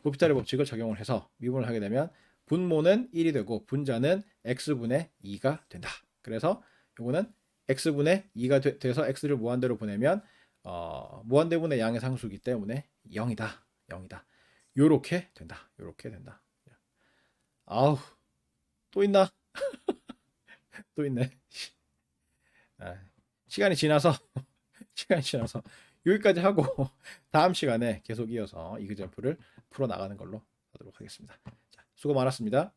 [SPEAKER 1] 로피탈의 법칙을 적용을 해서 미분을 하게 되면 분모는 1이 되고 분자는 x분의 2가 된다. 그래서 요거는 x분의 2가 돼서 x를 무한대로 보내면 무한대분의 양의 상수이기 때문에 0이다. 0이다. 요렇게 된다. 요렇게 된다. 아우 또 있나? 또 있네. 시간이 지나서 여기까지 하고 다음 시간에 계속 이어서 이그젠플을 풀어 나가는 걸로 하도록 하겠습니다. 자, 수고 많았습니다.